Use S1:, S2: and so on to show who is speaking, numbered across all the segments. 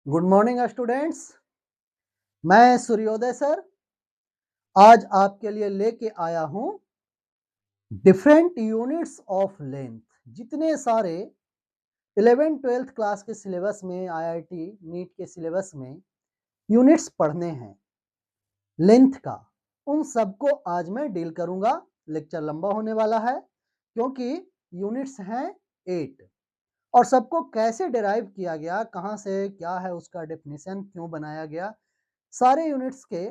S1: Good morning students. मैं सूर्योदय sir आज आपके लिए लेके आया हूं डिफरेंट यूनिट्स ऑफ लेंथ। जितने सारे 11th-12th क्लास के सिलेबस में आईआईटी नीट के सिलेबस में यूनिट्स पढ़ने हैं लेंथ का, उन सबको आज मैं डील करूंगा। लेक्चर लंबा होने वाला है क्योंकि यूनिट्स हैं 8 और सबको कैसे डिराइव किया गया, कहां से क्या है उसका डेफिनेशन, क्यों बनाया गया, सारे यूनिट्स के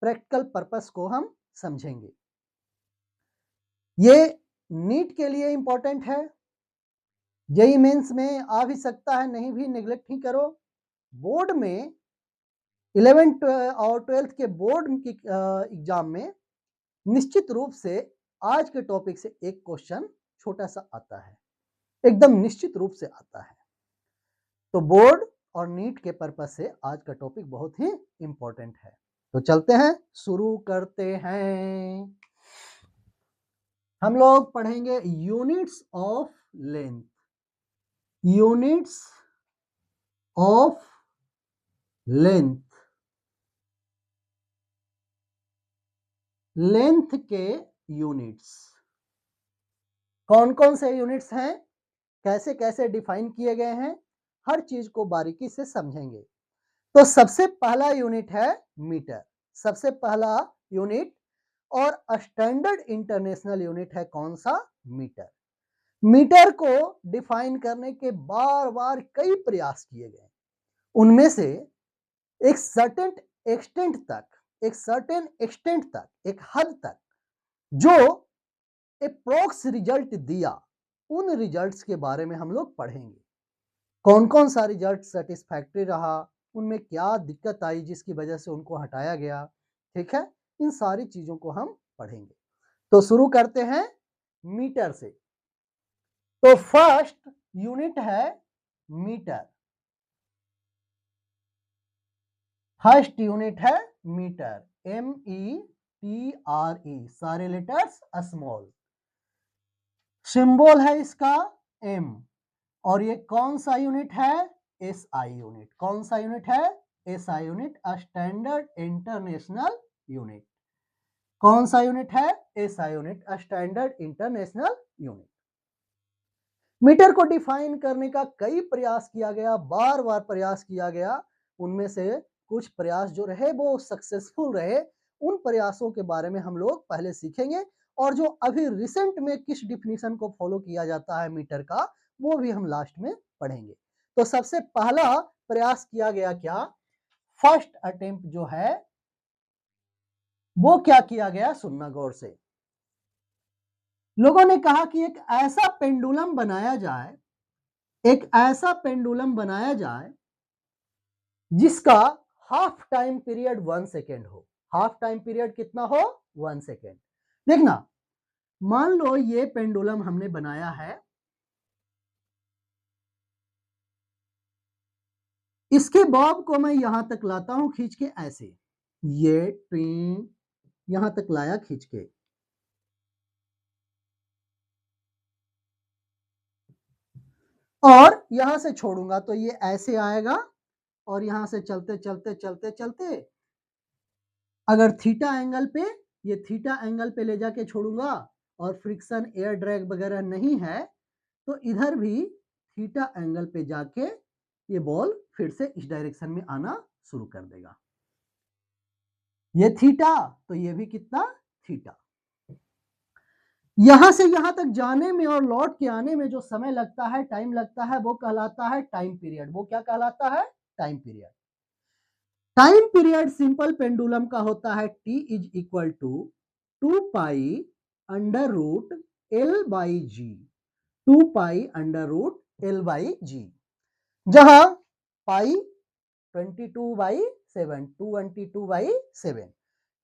S1: प्रैक्टिकल पर्पस को हम समझेंगे। ये नीट के लिए इंपॉर्टेंट है, जेईई मेंस में आ भी सकता है, नहीं भी, नेग्लेक्ट ही करो। बोर्ड में 11th और 12th के बोर्ड की एग्जाम में निश्चित रूप से आज के टॉपिक से एक क्वेश्चन छोटा सा आता है, एकदम निश्चित रूप से आता है। तो बोर्ड और नीट के पर्पस से आज का टॉपिक बहुत ही इंपॉर्टेंट है। तो चलते हैं, शुरू करते हैं। हम लोग पढ़ेंगे units of length. Units of length, length के यूनिट्स कौन कौन से यूनिट्स हैं, कैसे कैसे डिफाइन किए गए हैं, हर चीज को बारीकी से समझेंगे। तो सबसे पहला यूनिट है मीटर। सबसे पहला यूनिट और स्टैंडर्ड इंटरनेशनल यूनिट है कौन सा? मीटर। मीटर को डिफाइन करने के बार बार कई प्रयास किए गए, उनमें से एक सर्टेन एक्सटेंट तक, एक हद तक जो अप्रोक्स रिजल्ट दिया, उन रिजल्ट्स के बारे में हम लोग पढ़ेंगे। कौन कौन सा रिजल्ट सेटिस्फैक्ट्री रहा, उनमें क्या दिक्कत आई जिसकी वजह से उनको हटाया गया, ठीक है, इन सारी चीजों को हम पढ़ेंगे। तो शुरू करते हैं मीटर से। तो फर्स्ट यूनिट है मीटर। फर्स्ट यूनिट है मीटर, METRE, सारे लेटर्स स्मॉल। सिंबल है इसका M। और ये कौन सा यूनिट है? SI unit. कौन सा यूनिट है? SI unit, standard international unit. कौन सा यूनिट है? SI unit, standard international unit. Metre को डिफाइन करने का कई प्रयास किया गया, बार बार प्रयास किया गया। उनमें से कुछ प्रयास जो रहे वो सक्सेसफुल रहे। उन प्रयासों के बारे में हम लोग पहले सीखेंगे, और जो अभी रिसेंट में किस डिफिनीशन को फॉलो किया जाता है मीटर का, वो भी हम लास्ट में पढ़ेंगे। तो सबसे पहला प्रयास किया गया क्या? फर्स्ट अटेम्प्ट जो है वो क्या किया गया, सुनना गौर से। लोगों ने कहा कि एक ऐसा पेंडुलम बनाया जाए, एक ऐसा पेंडुलम बनाया जाए जिसका हाफ टाइम पीरियड 1 सेकेंड हो। हाफ टाइम पीरियड कितना हो? 1 सेकेंड। देखना, मान लो ये पेंडुलम हमने बनाया है, इसके बॉब को मैं यहां तक लाता हूं खींच के, ऐसे ये ट्रेन यहां तक लाया खींच के, और यहां से छोड़ूंगा तो ये ऐसे आएगा, और यहां से चलते चलते चलते चलते अगर थीटा एंगल पे, ये थीटा एंगल पे ले जाके छोड़ूंगा और फ्रिक्शन एयर ड्रैग वगैरह नहीं है, तो इधर भी थीटा एंगल पे जाके ये बॉल फिर से इस डायरेक्शन में आना शुरू कर देगा। ये थीटा, तो ये भी कितना? थीटा। यहां से यहां तक जाने में और लौट के आने में जो समय लगता है, टाइम लगता है, वो कहलाता है टाइम पीरियड। वो क्या कहलाता है? Time period. Time period simple pendulum का होता है T is equal to 2 pi under root L by G. 2 pi under root L by G, जहां pi 22/7, 222/7।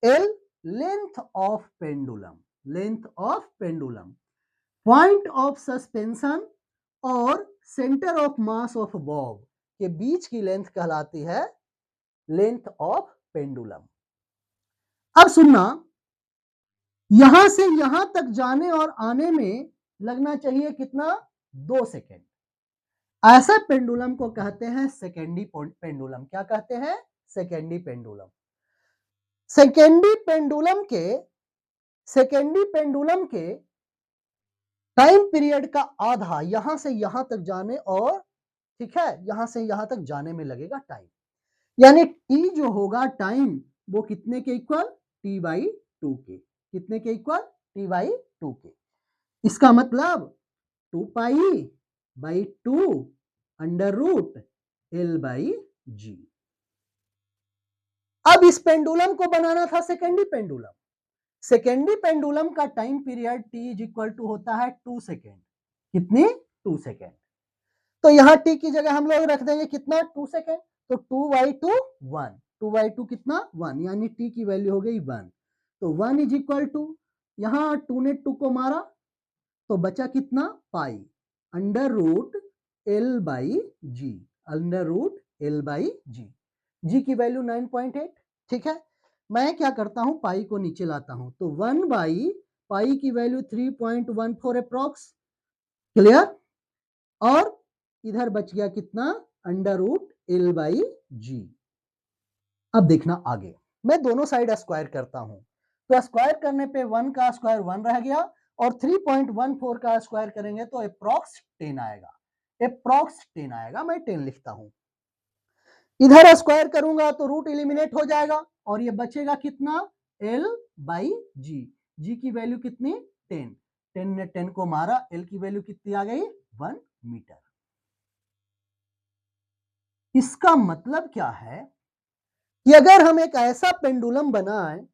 S1: L length of pendulum, length of pendulum. Point of suspension और centre of mass of bob के बीच की length कहलाती है length of pendulum. अब सुनना, यहां से यहां तक जाने और आने में लगना चाहिए कितना? 2 सेकेंड। ऐसे पेंडुलम को कहते हैं सेकेंडरी पेंडुलम। क्या कहते हैं? Secondary pendulum. सेकेंडरी पेंडुलम के टाइम पीरियड का आधा यहां से यहां तक जाने और ठीक है यहां से यहां तक जाने में लगेगा टाइम, यानी टी जो होगा टाइम वो कितने के इक्वल? टी बाई टू के। कितने के इक्वल? टी बाई टू के। इसका मतलब 2 pi by two under root L by G. अब इस पेंडुलम को बनाना था सेकेंडरी पेंडुलम। सेकेंडरी पेंडुलम का time period T is equal to होता है 2 सेकेंड। कितनी? 2 सेकेंड। तो यहां टी की जगह हम लोग रख देंगे कितना? 2 सेकेंड। तो 2 बाई टू 1, 2 बाई टू कितना? 1, यानी टी की वैल्यू हो गई 1। तो 1 इज इक्वल टू, यहां 2 ने 2 को मारा तो बचा कितना? Pi under root L by G. Under root L by G. G की वैल्यू 9.8। ठीक है, मैं क्या करता हूं, पाई को नीचे लाता हूं, तो 1 बाई पाई की वैल्यू 3.14 अप्रॉक्स। क्लियर? और इधर बच गया कितना? Under root L by G. अब देखना आगे, मैं दोनों साइड स्क्वायर करता हूं, तो स्क्वायर करने पे 1 का स्क्वायर 1 रह गया और 3.14 का स्क्वायर करेंगे तो अप्रॉक्स 10 आएगा। अप्रॉक्स 10 आएगा, मैं 10 लिखता हूं। इधर स्क्वायर करूंगा तो रूट एलिमिनेट हो जाएगा और ये बचेगा कितना? L by G. जी की वैल्यू कितनी? 10। 10 ने 10 को मारा, एल की वैल्यू कितनी आ गई? 1 मीटर। इसका मतलब क्या है कि अगर हम एक ऐसा पेंडुलम बनाएं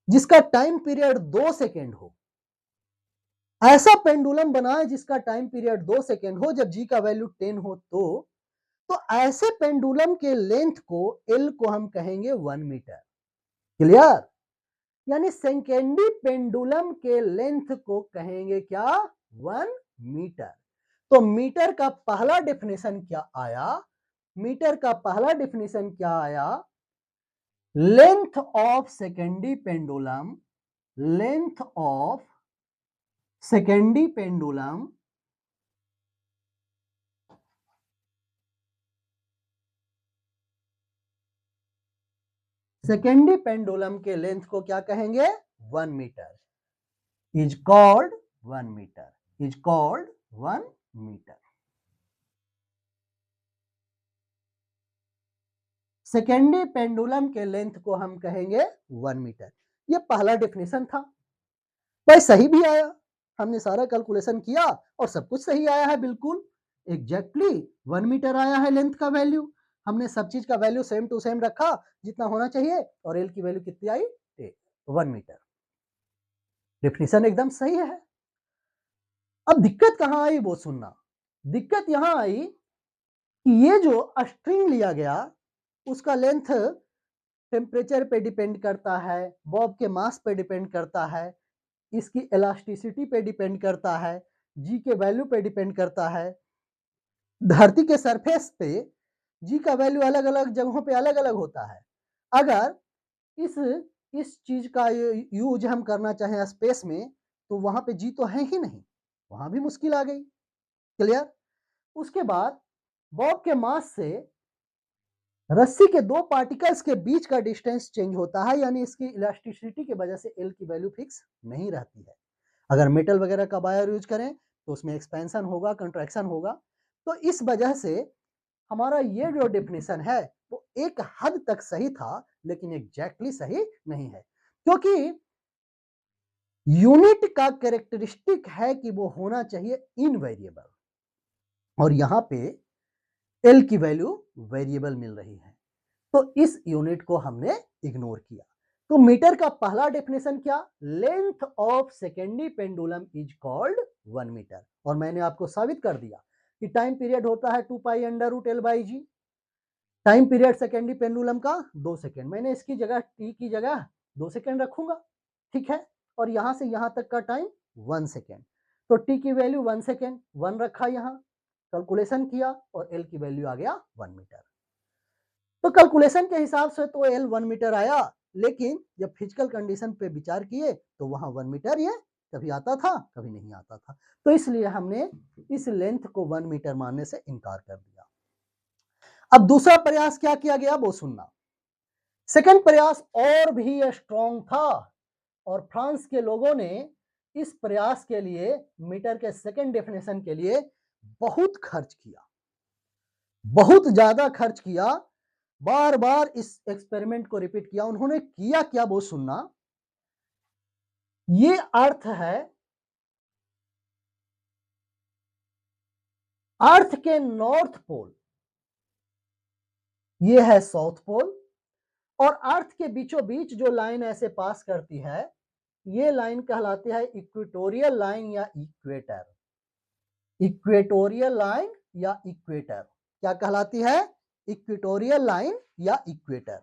S1: जिसका टाइम पीरियड 2 सेकेंड हो, ऐसा पेंडुलम बनाएं जिसका टाइम पीरियड 2 सेकेंड हो, जब जी का वैल्यू 10 हो तो ऐसे पेंडुलम के लेंथ को एल को हम कहेंगे 1 मीटर। क्लियर? यानी सेकेंडरी पेंडुलम के लेंथ को कहेंगे क्या? 1 मीटर। तो मीटर का पहला डेफिनेशन क्या आया? मीटर का पहला डेफिनेशन क्या आया? Length of secondary pendulum, length of secondary pendulum secondary pendulum के लेंथ को क्या कहेंगे? 1 metre. Is called 1 metre, is called 1 metre. Secondary pendulum के लेंथ को हम कहेंगे 1 मीटर। ये पहला डेफिनेशन था, भाई सही भी आया, हमने सारा कैलकुलेशन किया और सब कुछ सही आया है, बिल्कुल एग्जैक्टली 1 मीटर आया है लेंथ का वैल्यू। हमने सब चीज का वैल्यू सेम टू सेम रखा जितना होना चाहिए और एल की वैल्यू कितनी आई? 1 मीटर। डेफिनेशन एकदम सही है। अब दिक्कत कहां आई वो सुनना। दिक्कत यहां आई कि ये जो स्ट्रिंग लिया गया उसका लेंथ टेम्परेचर पे डिपेंड करता है, बॉब के मास पे डिपेंड करता है, इसकी इलास्टिसिटी पे डिपेंड करता है, जी के वैल्यू पे डिपेंड करता है। धरती के सरफेस पे जी का वैल्यू अलग अलग जगहों पे अलग अलग होता है। अगर इस इस चीज का यूज हम करना चाहें स्पेस में तो वहां पे जी तो है ही नहीं, वहां भी मुश्किल आ गई। क्लियर? उसके बाद बॉब के मास से रस्सी के दो पार्टिकल्स के बीच का डिस्टेंस चेंज होता है, यानी इसकी इलास्टिसिटी की वजह से एल की वैल्यू फिक्स नहीं रहती है। अगर मेटल वगैरह का वायर यूज करें तो उसमें एक्सपेंशन होगा, कंट्रैक्शन होगा। तो इस वजह से हमारा ये जो डेफिनेशन है वो एक हद तक सही था लेकिन एग्जैक्टली सही नहीं है, क्योंकि यूनिट का कैरेक्टरिस्टिक है कि वो होना चाहिए इनवेरिएबल और यहां पे एल की वैल्यू वेरिएबल मिल रही है, तो इस यूनिट को हमने इग्नोर किया। तो मीटर का पहला डेफिनेशन क्या? Length of secondary pendulum is called 1 metre. और मैंने आपको साबित कर दिया कि टाइम पीरियड होता है 2 pi under root L by G. Time period secondary pendulum का 2 सेकेंड, मैंने इसकी जगह टी की जगह 2 सेकेंड रखूंगा, ठीक है, और यहां से यहां तक का टाइम 1 सेकेंड। तो टी की वैल्यू 1 सेकेंड 1 रखा, यहां कैलकुलेशन किया और एल की वैल्यू आ गया 1 मीटर। तो कैलकुलेशन के हिसाब से तो एल 1 मीटर आया, लेकिन जब फिजिकल कंडीशन पे विचार किए तो वहां 1 मीटर ये कभी आता था कभी नहीं आता था, तो इसलिए हमने इस लेंथ को 1 मीटर मानने से इनकार कर दिया। अब दूसरा प्रयास क्या किया गया वो सुनना। सेकंड प्रयास और भी स्ट्रॉन्ग था और फ्रांस के लोगों ने इस प्रयास के लिए मीटर के सेकंड डेफिनेशन के लिए बहुत खर्च किया, बहुत ज्यादा खर्च किया, बार बार इस एक्सपेरिमेंट को रिपीट किया। उन्होंने किया क्या वो सुनना। ये अर्थ है, अर्थ के नॉर्थ पोल, ये है साउथ पोल, और अर्थ के बीचों बीच जो लाइन ऐसे पास करती है ये लाइन कहलाती है इक्वेटोरियल लाइन या इक्वेटर। इक्वेटोरियल लाइन या इक्वेटर क्या कहलाती है? इक्वेटोरियल लाइन या इक्वेटर।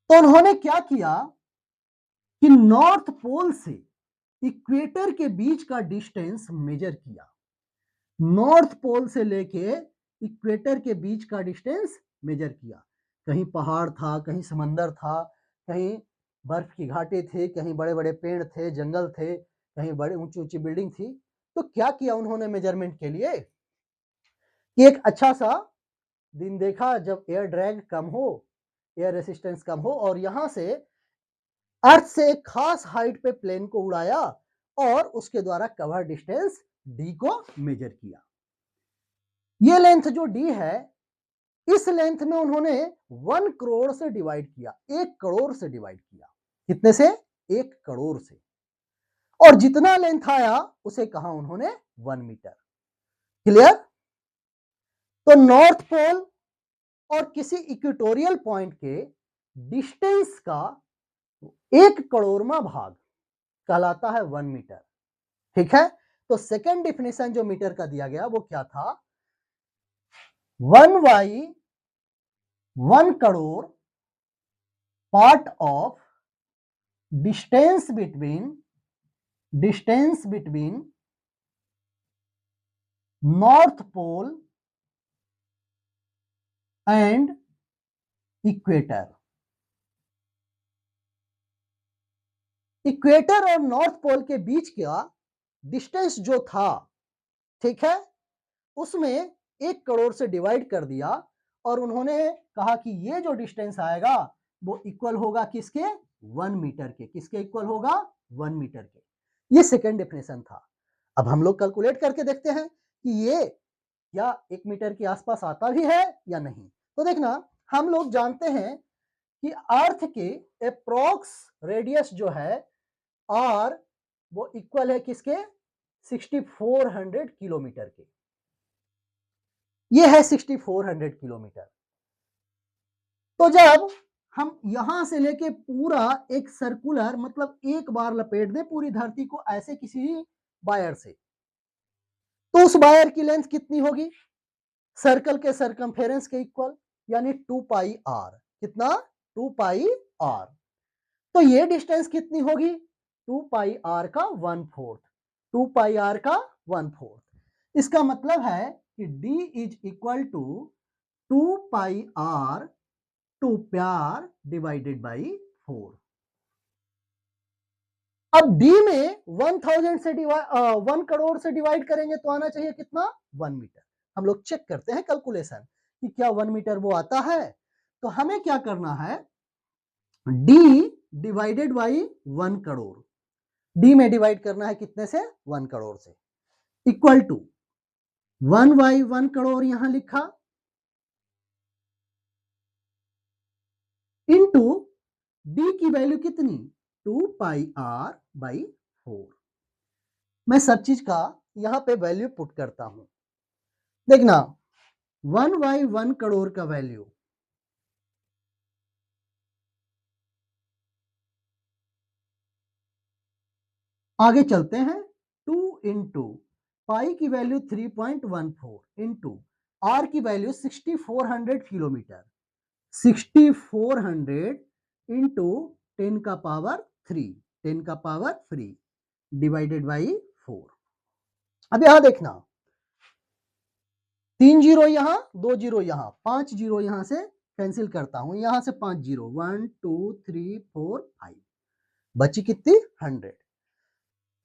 S1: तो उन्होंने क्या किया कि नॉर्थ पोल से इक्वेटर के बीच का डिस्टेंस मेजर किया। नॉर्थ पोल से लेके इक्वेटर के बीच का डिस्टेंस मेजर किया। कहीं पहाड़ था, कहीं समंदर था, कहीं बर्फ की घाटी थी, कहीं बड़े बड़े पेड़ थे, जंगल थे, कहीं बड़े ऊंची ऊंची बिल्डिंग थी। तो क्या किया उन्होंने मेजरमेंट के लिए कि एक अच्छा सा दिन देखा जब एयर ड्रैग कम हो, एयर रेसिस्टेंस कम हो, और यहां से अर्थ से एक खास हाइट पे प्लेन को उड़ाया और उसके द्वारा कवर डिस्टेंस डी को मेजर किया। ये लेंथ जो डी है, इस लेंथ में उन्होंने 1 करोड़ से डिवाइड किया, 1 करोड़ से डिवाइड किया। कितने से? 1 करोड़ से। और जितना लेंथ आया उसे कहा उन्होंने 1 मीटर। क्लियर? तो नॉर्थ पोल और किसी इक्वेटोरियल पॉइंट के डिस्टेंस का 1 करोड़वां भाग कहलाता है 1 मीटर। ठीक है? तो सेकेंड डिफिनेशन जो मीटर का दिया गया वो क्या था? 1/1 crore part of distance between north pole and equator. Equator और नॉर्थ पोल के बीच का डिस्टेंस जो था, ठीक है, उसमें 1 करोड़ से डिवाइड कर दिया और उन्होंने कहा कि ये जो डिस्टेंस आएगा वो इक्वल होगा किसके? 1 मीटर के। किसके इक्वल होगा? 1 मीटर के। ये सेकेंड डेफिनेशन था। अब हम लोग कैलकुलेट करके देखते हैं कि ये क्या 1 मीटर के आसपास आता भी है या नहीं। तो देखना, हम लोग जानते हैं कि अर्थ के अप्रॉक्स रेडियस जो है आर, वो इक्वल है किसके? 6400 किलोमीटर के। ये है 6400 किलोमीटर। तो जब हम यहां से लेके पूरा एक सर्कुलर, मतलब एक बार लपेट दें पूरी धरती को ऐसे किसी वायर से, तो उस वायर की लेंथ कितनी होगी? सर्कल के सरकमफेरेंस के इक्वल, यानी 2 पाई आर। कितना? 2 पाई आर। तो ये डिस्टेंस कितनी होगी? 2 पाई आर का 1/4। 2 पाई आर का 1/4। इसका मतलब है कि d is equal to 2 pi R 2 प्यार डिवाइडेड बाई 4। अब d में 1000 से 1 करोड़ से डिवाइड करेंगे तो आना चाहिए कितना? 1 मीटर। हम लोग चेक करते हैं कैलकुलेशन कि क्या 1 मीटर वो आता है। तो हमें क्या करना है? d divided by 1 crore, d में डिवाइड करना है कितने से? 1 करोड़ से, इक्वल टू 1/1 करोड़ यहां लिखा, इनटू d की वैल्यू कितनी? 2 पाई आर बाई 4। मैं सब चीज का यहां पे वैल्यू पुट करता हूं। देखना, 1/1 करोड़ का वैल्यू आगे चलते हैं। 2 इंटू पाई की वैल्यू 3.14 इंटू आर की वैल्यू 6400 किलोमीटर, 6400 इंटू 10 का पावर 3, 10 का पावर 3 डिवाइडेड बाई 4। अब यहां देखना, 3 जीरो यहां, 2 जीरो यहां, 5 जीरो यहां से कैंसिल करता हूं, यहां से 5 जीरो, 1 2 3 4 5, बची कितनी? 100।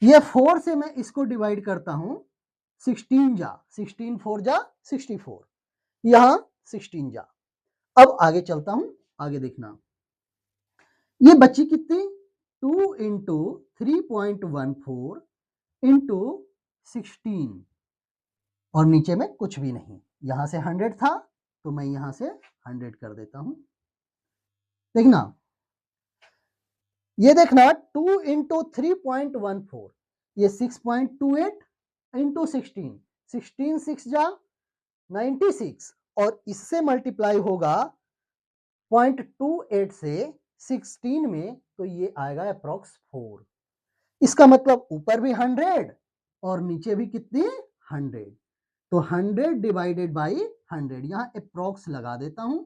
S1: ये 4 से मैं इसको डिवाइड करता हूं 16 जा, 16 4 जा 64, यहां 16 जा। अब आगे चलता हूं, आगे देखना ये बच्ची कितनी 2 इंटू 3.14 इंटू 16 और नीचे में कुछ भी नहीं, यहां से 100 था तो मैं यहां से 100 कर देता हूं। देखना ये देखना 2 इंटू 3.14 ये 6.28 इंटू 16, 16 6 जा 96 और इससे मल्टीप्लाई होगा 0.28 से 16 में तो ये आएगा अप्रोक्स 4। इसका मतलब ऊपर भी 100 और नीचे भी कितनी 100, तो 100 डिवाइडेड बाई 100 यहाँ अप्रोक्स लगा देता हूं।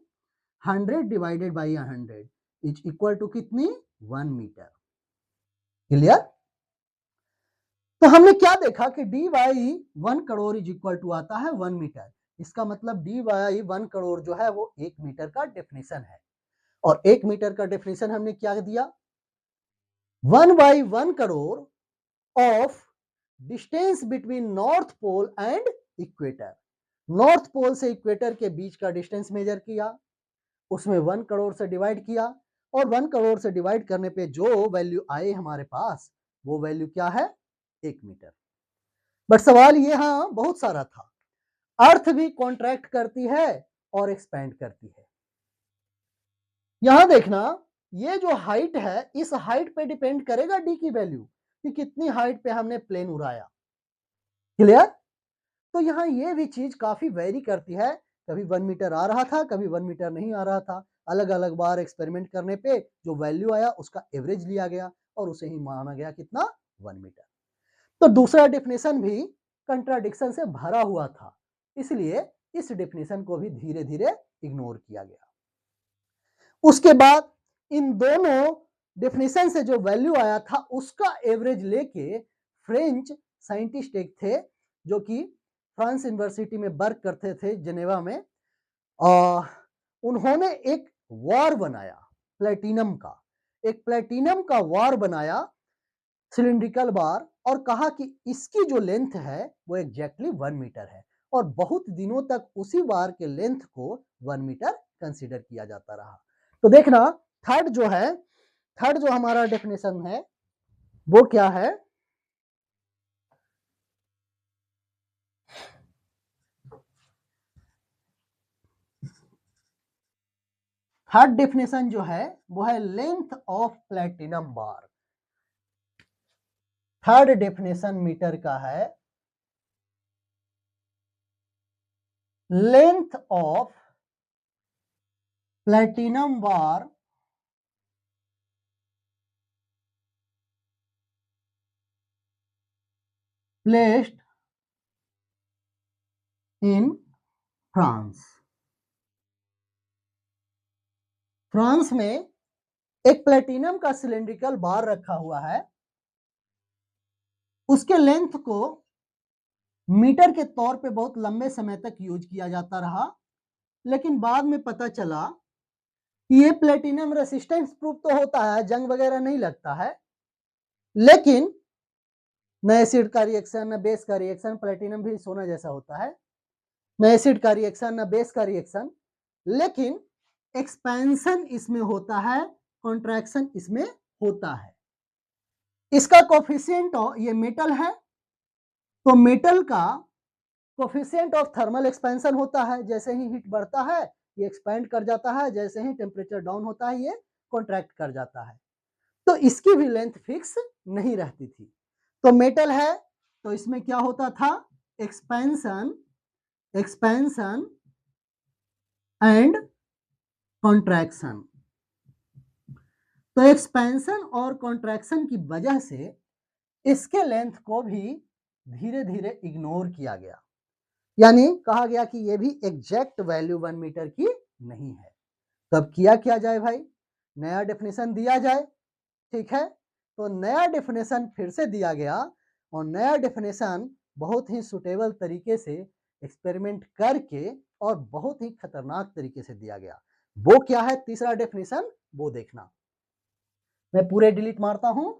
S1: 100 divided by 100 is equal to कितनी 1 मीटर। क्लियर? तो हमने क्या देखा कि D by 1 crore is equal to आता है 1 मीटर। इसका मतलब डी वाई 1 करोड़ जो है वो 1 मीटर का डेफिनेशन है और 1 मीटर का डेफिनेशन हमने क्या दिया 1/1 crore of distance between north pole and equator. North pole से इक्वेटर के बीच का डिस्टेंस मेजर किया, उसमें 1 करोड़ से डिवाइड किया और 1 करोड़ से डिवाइड करने पे जो वैल्यू आए हमारे पास वो वैल्यू क्या है 1 मीटर। बट सवाल ये हाँ बहुत सारा था, अर्थ भी कॉन्ट्रैक्ट करती है और एक्सपैंड करती है। यहां देखना ये जो हाइट है इस हाइट पे डिपेंड करेगा डी की वैल्यू कि कितनी हाइट पे हमने प्लेन उड़ाया। क्लियर? तो यहाँ ये भी चीज काफी वेरी करती है, कभी 1 मीटर आ रहा था कभी 1 मीटर नहीं आ रहा था, अलग अलग बार एक्सपेरिमेंट करने पे जो वैल्यू आया उसका एवरेज लिया गया और उसे ही माना गया कितना 1 मीटर। तो दूसरा डेफिनेशन भी कंट्राडिक्शन से भरा हुआ था, इसलिए इस डेफिनेशन को भी धीरे धीरे इग्नोर किया गया। उसके बाद इन दोनों डेफिनेशन से जो वैल्यू आया था उसका एवरेज लेके फ्रेंच साइंटिस्ट एक थे जो कि फ्रांस यूनिवर्सिटी में वर्क करते थे जेनेवा में, उन्होंने एक वार बनाया प्लेटिनम का, एक प्लेटिनम का वार बनाया सिलिंड्रिकल बार और कहा कि इसकी जो लेंथ है वो एग्जैक्टली 1 मीटर है और बहुत दिनों तक उसी बार के लेंथ को 1 मीटर कंसीडर किया जाता रहा। तो देखना थर्ड जो हमारा डेफिनेशन है वो क्या है थर्ड डेफिनेशन जो है वो है length of platinum bar. Third definition metre का है length of platinum bar placed in France. France में एक प्लेटिनम का सिलिंड्रिकल बार रखा हुआ है, उसके लेंथ को मीटर के तौर पे बहुत लंबे समय तक यूज किया जाता रहा, लेकिन बाद में पता चला कि ये प्लेटिनम रेसिस्टेंस प्रूफ तो होता है, जंग वगैरह नहीं लगता है, लेकिन न एसिड का रिएक्शन न बेस का रिएक्शन, प्लेटिनम भी सोना जैसा होता है, न एसिड का रिएक्शन न बेस का रिएक्शन, लेकिन एक्सपेंशन इसमें होता है, कॉन्ट्रैक्शन इसमें होता है। इसका कोफिशिएंट ये मेटल है तो मेटल का कोफिशिएंट ऑफ थर्मल एक्सपेंशन होता है, जैसे ही हीट बढ़ता है ये एक्सपैंड कर जाता है, जैसे ही टेम्परेचर डाउन होता है ये कॉन्ट्रैक्ट कर जाता है। तो इसकी भी लेंथ फिक्स नहीं रहती थी। तो मेटल है तो इसमें क्या होता था एक्सपेंशन एंड कॉन्ट्रैक्शन। तो एक्सपेंशन और कॉन्ट्रैक्शन की वजह से इसके लेंथ को भी धीरे धीरे इग्नोर किया गया, यानी कहा गया कि ये भी एग्जैक्ट वैल्यू 1 मीटर की नहीं है। तब किया क्या जाए भाई, नया डेफिनेशन दिया जाए। ठीक है, तो नया डेफिनेशन फिर से दिया गया और नया डेफिनेशन बहुत ही सुटेबल तरीके से एक्सपेरिमेंट करके और बहुत ही खतरनाक तरीके से दिया गया। वो क्या है तीसरा डेफिनेशन, वो देखना। मैं पूरे डिलीट मारता हूं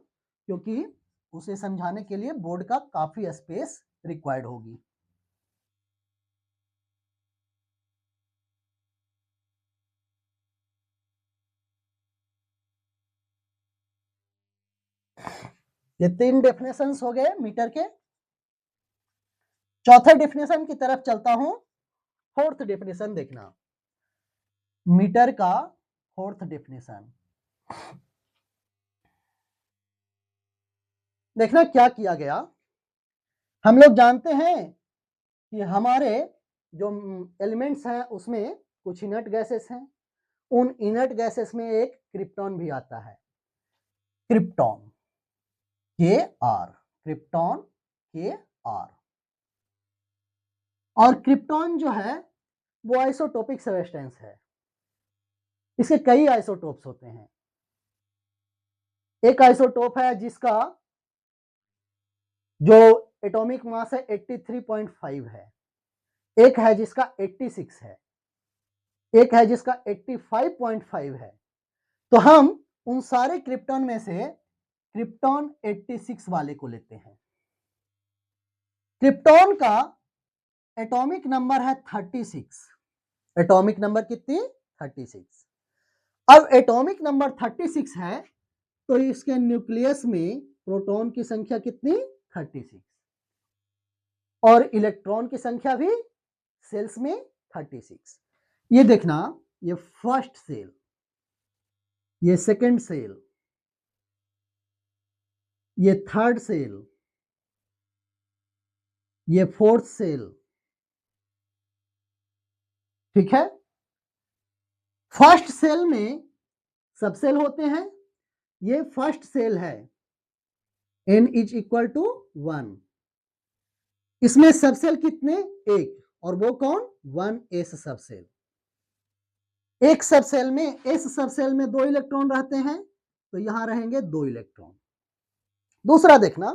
S1: क्योंकि उसे समझाने के लिए बोर्ड का काफी स्पेस रिक्वायर्ड होगी। ये 3 डेफिनेशंस हो गए मीटर के। चौथे डेफिनेशन की तरफ चलता हूं। फोर्थ डेफिनेशन देखना, मीटर का फोर्थ डेफिनेशन देखना क्या किया गया। हम लोग जानते हैं कि हमारे जो एलिमेंट्स हैं उसमें कुछ इनर्ट गैसेस हैं, उन इनर्ट गैसेस में एक क्रिप्टॉन भी आता है, क्रिप्टॉन Kr, क्रिप्टॉन Kr। और क्रिप्टॉन जो है वो आइसोटोपिक सब्सटेंस है, इसके कई आइसोटोप्स होते हैं। एक आइसोटोप है जिसका जो एटॉमिक मास है 83.5 है, एक है जिसका 86 है, एक है जिसका 85.5 है। तो हम उन सारे क्रिप्टॉन में से क्रिप्टॉन 86 वाले को लेते हैं। क्रिप्टॉन का एटॉमिक नंबर है 36। एटॉमिक नंबर कितनी? 36। अब एटॉमिक नंबर 36 है तो इसके न्यूक्लियस में प्रोटॉन की संख्या कितनी? 36। और इलेक्ट्रॉन की संख्या भी सेल्स में 36। ये देखना, ये फर्स्ट सेल, ये सेकंड सेल, ये थर्ड सेल, ये फोर्थ सेल, ठीक है। फर्स्ट सेल में सब सेल होते हैं, ये फर्स्ट सेल है, n इज इक्वल टू 1। इसमें सबसेल कितने? एक, और वो कौन? 1s subshell. एक सबसेल में, s सबसेल में 2 इलेक्ट्रॉन रहते हैं, तो यहां रहेंगे 2 इलेक्ट्रॉन। दूसरा देखना,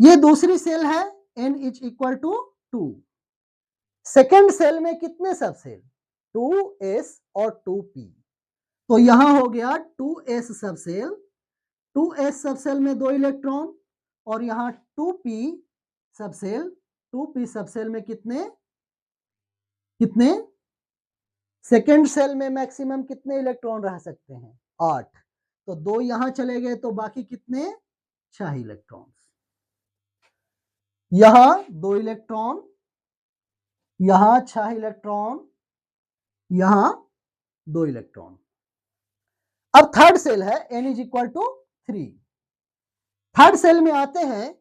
S1: ये दूसरी सेल है, n is equal to 2। Second shell में कितने सबसेल? 2s और 2p, तो यहां हो गया 2s सबसेल। 2s सबसेल में 2 इलेक्ट्रॉन, और यहां 2p सबसेल। 2p सबसेल में कितने? कितने? सेकेंड सेल में मैक्सिमम कितने इलेक्ट्रॉन रह सकते हैं? 8। तो 2 यहां चले गए तो बाकी कितने? 6 इलेक्ट्रॉन। यहां 2 इलेक्ट्रॉन, यहां 6 इलेक्ट्रॉन, यहां 2 इलेक्ट्रॉन। अब थर्ड सेल है, n is equal to 3। Third shell में आते हैं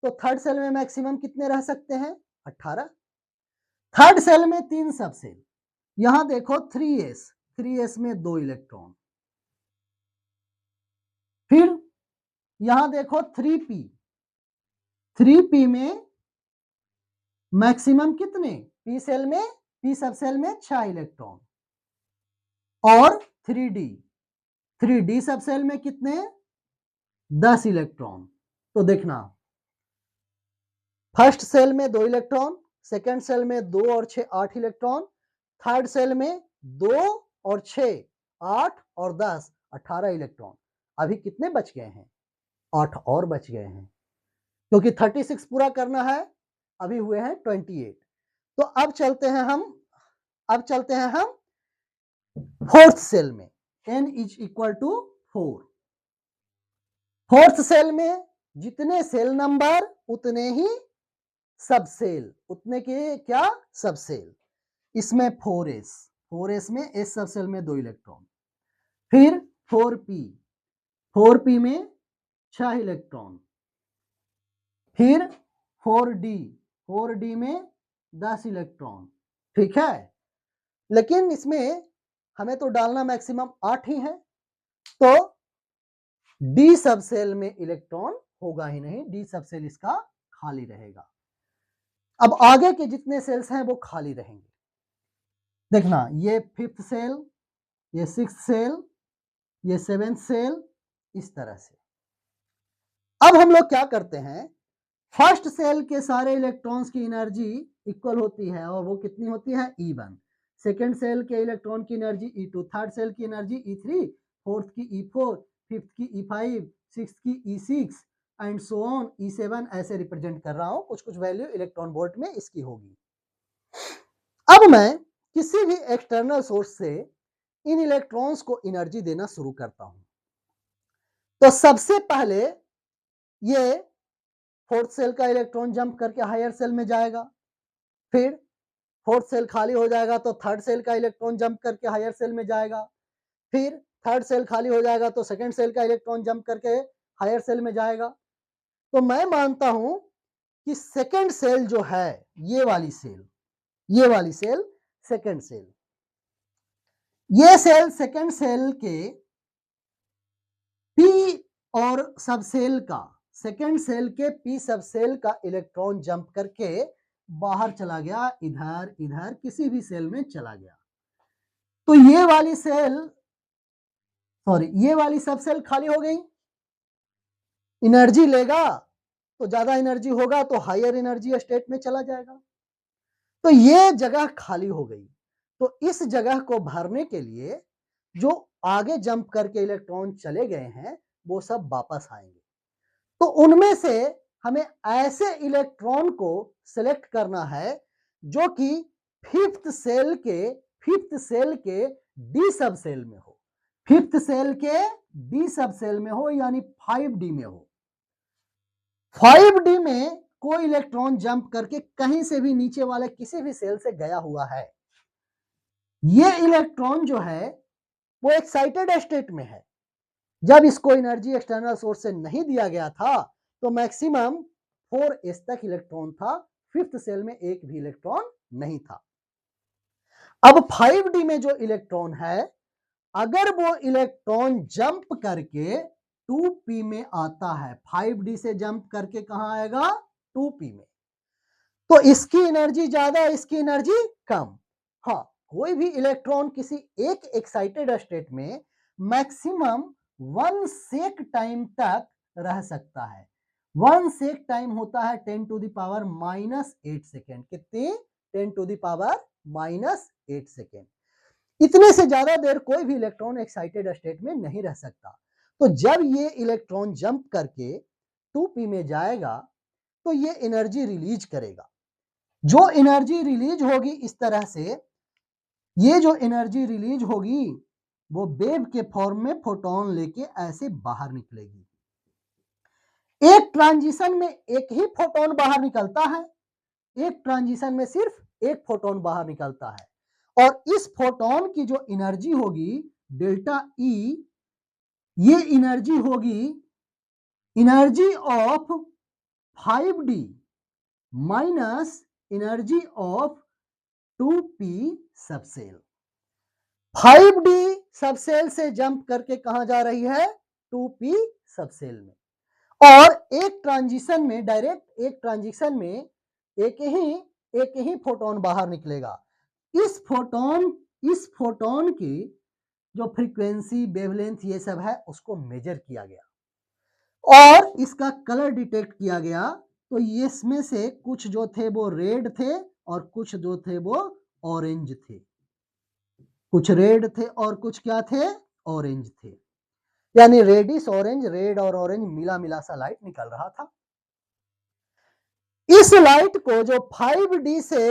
S1: तो थर्ड सेल में मैक्सिमम कितने रह सकते हैं? 18। थर्ड सेल में 3 सबसेल, यहां देखो 3s, 3s में 2 इलेक्ट्रॉन। फिर यहां देखो 3p, 3p में मैक्सिमम कितने? p सेल में, p सबसेल में 6 इलेक्ट्रॉन। और 3d, 3d सबसेल में कितने? 10 इलेक्ट्रॉन। तो देखना, फर्स्ट सेल में 2 इलेक्ट्रॉन, सेकेंड सेल में 2 और 6 8 इलेक्ट्रॉन, थर्ड सेल में 2 और 6 8 और 10 18 इलेक्ट्रॉन। अभी कितने बच गए हैं? 8 और बच गए हैं, क्योंकि 36 पूरा करना है, अभी हुए हैं 28। तो अब चलते हैं हम फोर्थ सेल में, n is equal to 4। Fourth shell में जितने सेल नंबर उतने ही सबसेल, उतने के क्या? सबसेल। इसमें 4s, 4s में s सबसेल में 2 इलेक्ट्रॉन। फिर 4p, 4p में 6 इलेक्ट्रॉन। फिर 4d, 4d में 10 इलेक्ट्रॉन, ठीक है। लेकिन इसमें हमें तो डालना मैक्सिमम 8 ही है, तो d सबसेल में इलेक्ट्रॉन होगा ही नहीं, d सबसेल इसका खाली रहेगा। अब आगे के जितने सेल्स हैं वो खाली रहेंगे। देखना, ये फिफ्थ सेल, ये सिक्स्थ सेल, ये सेवेंथ सेल, इस तरह से। अब हम लोग क्या करते हैं, फर्स्ट सेल के सारे इलेक्ट्रॉन्स की एनर्जी इक्वल होती है, और वो कितनी होती है? E1। सेकेंड सेल के इलेक्ट्रॉन की एनर्जी E2, थर्ड सेल की एनर्जी E3, फोर्थ की E4, फिफ्थ की E5, 6 की E6 and so on E7 ऐसे रिप्रेजेंट कर रहा हूं, कुछ कुछ वैल्यू इलेक्ट्रॉन वोल्ट में इसकी होगी। अब मैं किसी भी एक्सटर्नल सोर्स से इन इलेक्ट्रॉन्स को एनर्जी देना शुरू करता हूं, तो सबसे पहले ये फोर्थ सेल का इलेक्ट्रॉन जंप करके हायर सेल में जाएगा, फिर फोर्थ सेल खाली हो जाएगा तो थर्ड सेल का इलेक्ट्रॉन जंप करके हायर सेल में जाएगा, फिर थर्ड सेल खाली हो जाएगा तो सेकंड सेल का इलेक्ट्रॉन जंप करके हायर सेल में जाएगा। तो मैं मानता हूं कि सेकंड सेल जो है, ये वाली सेल सेकंड सेल, ये सेल सेकंड सेल के पी और सब सेल का, सेकंड सेल के पी सब सेल का इलेक्ट्रॉन जंप करके बाहर चला गया, इधर इधर किसी भी सेल में चला गया। तो ये वाली सब सेल खाली हो गई। एनर्जी लेगा तो ज्यादा एनर्जी होगा तो हायर एनर्जी स्टेट में चला जाएगा। तो ये जगह खाली हो गई, तो इस जगह को भरने के लिए जो आगे जंप करके इलेक्ट्रॉन चले गए हैं वो सब वापस आएंगे। तो उनमें से हमें ऐसे इलेक्ट्रॉन को सिलेक्ट करना है जो कि फिफ्थ सेल के डी सब सेल में हो, फिफ्थ सेल के डी सब सेल में हो, यानी 5D में हो। 5D में कोई इलेक्ट्रॉन जंप करके कहीं से भी नीचे वाले किसी भी सेल से गया हुआ है, ये इलेक्ट्रॉन जो है वो एक्साइटेड स्टेट में है। जब इसको एनर्जी एक्सटर्नल सोर्स से नहीं दिया गया था तो मैक्सिमम 4s तक इलेक्ट्रॉन था, फिफ्थ सेल में एक भी इलेक्ट्रॉन नहीं था। अब 5D में जो इलेक्ट्रॉन है, अगर वो इलेक्ट्रॉन जंप करके 2p में आता है, 5D से जंप करके कहां आएगा, 2p में, तो इसकी एनर्जी ज्यादा, इसकी एनर्जी कम। हाँ, कोई भी इलेक्ट्रॉन किसी एक एक्साइटेड स्टेट में मैक्सिमम 1 सेक टाइम तक रह सकता है। 1 सेक टाइम होता है 10 टू द पावर -8 सेकेंड। कितनी? 10 टू द पावर -8 सेकेंड। इतने से ज्यादा देर कोई भी इलेक्ट्रॉन एक्साइटेड स्टेट में नहीं रह सकता। तो जब ये इलेक्ट्रॉन जंप करके 2p में जाएगा तो ये एनर्जी रिलीज करेगा। जो एनर्जी रिलीज होगी इस तरह से, ये जो एनर्जी रिलीज होगी वो वेव के फॉर्म में फोटोन लेके ऐसे बाहर निकलेगी। एक ट्रांजिशन में एक ही फोटोन बाहर निकलता है, एक ट्रांजिशन में सिर्फ एक फोटोन बाहर निकलता है, और इस फोटोन की जो एनर्जी होगी डेल्टा ई, ये एनर्जी होगी energy of 5D minus energy of 2p subshell. 5D subshell से जंप करके कहां जा रही है, 2p सबसेल में, और एक ट्रांजिशन में, डायरेक्ट एक ट्रांजिशन में एक ही फोटोन बाहर निकलेगा। इस फोटोन की जो फ्रीक्वेंसी, वेवलेंथ, ये सब है उसको मेजर किया गया और इसका कलर डिटेक्ट किया गया। तो इसमें से कुछ जो थे वो रेड थे और कुछ जो थे वो ऑरेंज थे, कुछ रेड थे और कुछ क्या थे, ऑरेंज थे, यानी रेडिश ऑरेंज, रेड और ऑरेंज मिला मिला सा लाइट निकल रहा था। इस लाइट को जो 5D से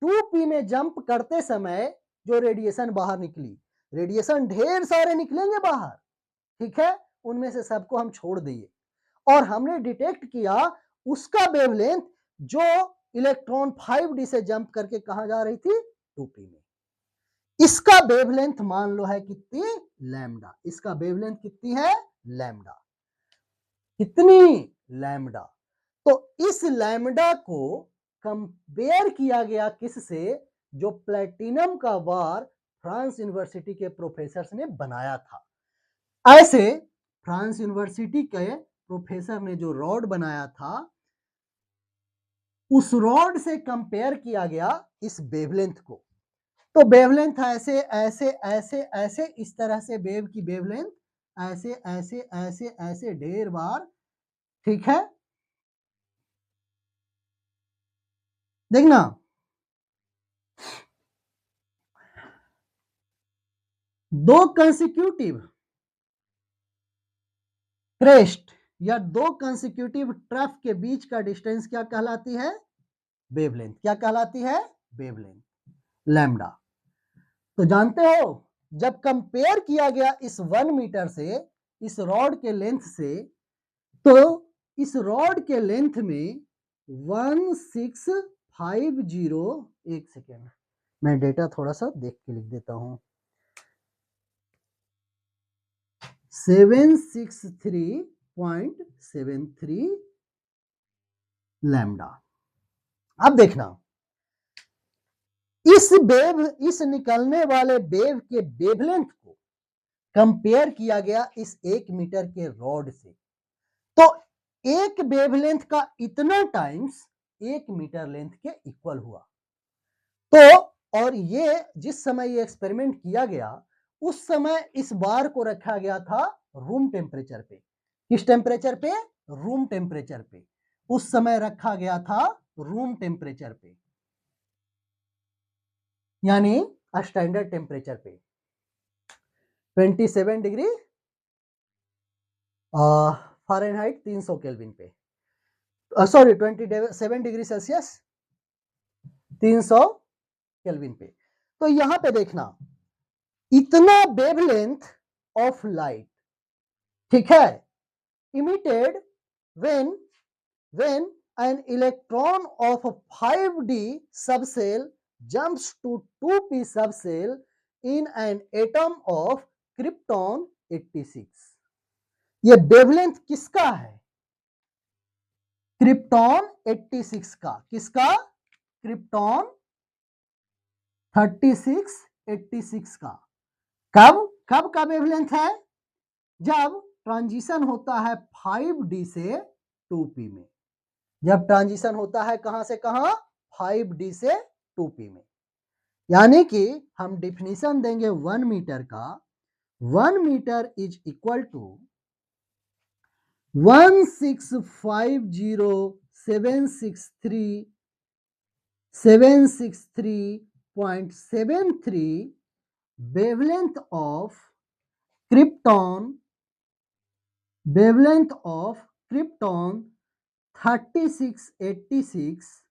S1: 2p में जंप करते समय जो रेडिएशन बाहर निकली, रेडिएशन ढेर सारे निकलेंगे बाहर, ठीक है, उनमें से सबको हम छोड़ दिए और हमने डिटेक्ट किया उसका वेवलेंथ जो इलेक्ट्रॉन 5D से जंप करके कहां जा रही थी, 2p में। इसका वेवलेंथ मान लो है कितनी, लैम्डा। इसका वेवलेंथ कितनी है, लैम्डा। कितनी, लैम्डा। तो इस लैम्डा को कंपेयर किया गया किससे, जो प्लेटिनम का बार फ्रांस यूनिवर्सिटी के प्रोफेसर ने बनाया था। ऐसे फ्रांस यूनिवर्सिटी के प्रोफेसर ने जो रॉड बनाया था उस रॉड से कंपेयर किया गया इस वेवलेंथ को। तो वेवलेंथ ऐसे ऐसे ऐसे ऐसे इस तरह से वेव की वेवलेंथ ऐसे ऐसे ऐसे ऐसे ढेर बार, ठीक है, देखना दो कंसेक्यूटिव क्रेस्ट या दो कंसेक्यूटिव ट्रफ के बीच का डिस्टेंस क्या कहलाती है? वेवलेंथ। क्या कहलाती है? Wavelength, lambda. तो जानते हो जब कंपेयर किया गया इस 1 मीटर से इस रॉड के लेंथ से, तो इस रॉड के लेंथ में 1650, एक सेकेंड मैं डेटा थोड़ा सा देख के लिख देता हूं, 763.73 लैम्डा। अब देखना इस निकलने वाले वेव के वेवलेंथ को कंपेयर किया गया इस 1 मीटर के रॉड से, तो एक वेवलेंथ का इतना टाइम्स 1 मीटर लेंथ के इक्वल हुआ। तो और ये जिस समय ये एक्सपेरिमेंट किया गया उस समय इस बार को रखा गया था रूम टेम्परेचर पे। किस टेम्परेचर पे? रूम टेम्परेचर पे। उस समय रखा गया था रूम टेम्परेचर पे, यानी स्टैंडर्ड टेम्परेचर पे 27 डिग्री फ़ारेनहाइट 300 केल्विन पे, सॉरी 27 डिग्री सेल्सियस 300 केल्विन पे। तो यहां पे देखना इतना वेवलेंथ ऑफ लाइट, ठीक है, emitted when an electron of a 5d subshell jumps to 2p subshell in an atom of krypton 86। ये वेवलेंथ किसका है? क्रिप्टॉन 86 का। किसका? क्रिप्टॉन 36 86 का। कब कब का वेवलेंथ है? जब ट्रांजिशन होता है 5d से 2p में। जब ट्रांजिशन होता है कहां से कहां? 5d से 2p में। यानी कि हम डिफिनीशन देंगे 1 मीटर का। 1 metre is equal to 1650763.73 wavelength of krypton 3686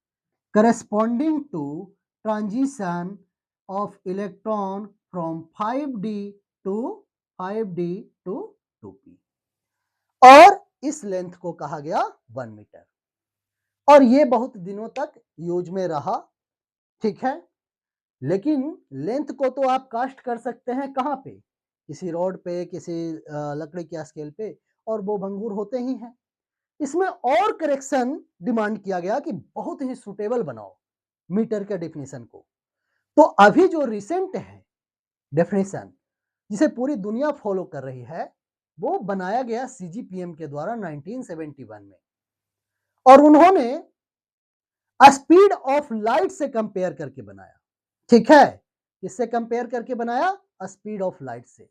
S1: corresponding to transition of electron from 5d to 2p, और इस लेंथ को कहा गया 1 मीटर। और ये बहुत दिनों तक यूज में रहा, ठीक है। लेकिन लेंथ को तो आप कास्ट कर सकते हैं कहां पे? किसी रोड पे, किसी लकड़ी के स्केल पे, और वो भंगुर होते ही हैं। इसमें और करेक्शन डिमांड किया गया कि बहुत ही सुटेबल बनाओ मीटर के डेफिनेशन को। तो अभी जो रिसेंट है डेफिनेशन जिसे पूरी दुनिया फॉलो कर रही है, वो बनाया गया सीजीपीएम के द्वारा 1971 में, और उन्होंने स्पीड ऑफ लाइट से कंपेयर करके बनाया, ठीक है। किससे कंपेयर करके बनाया? स्पीड ऑफ लाइट से।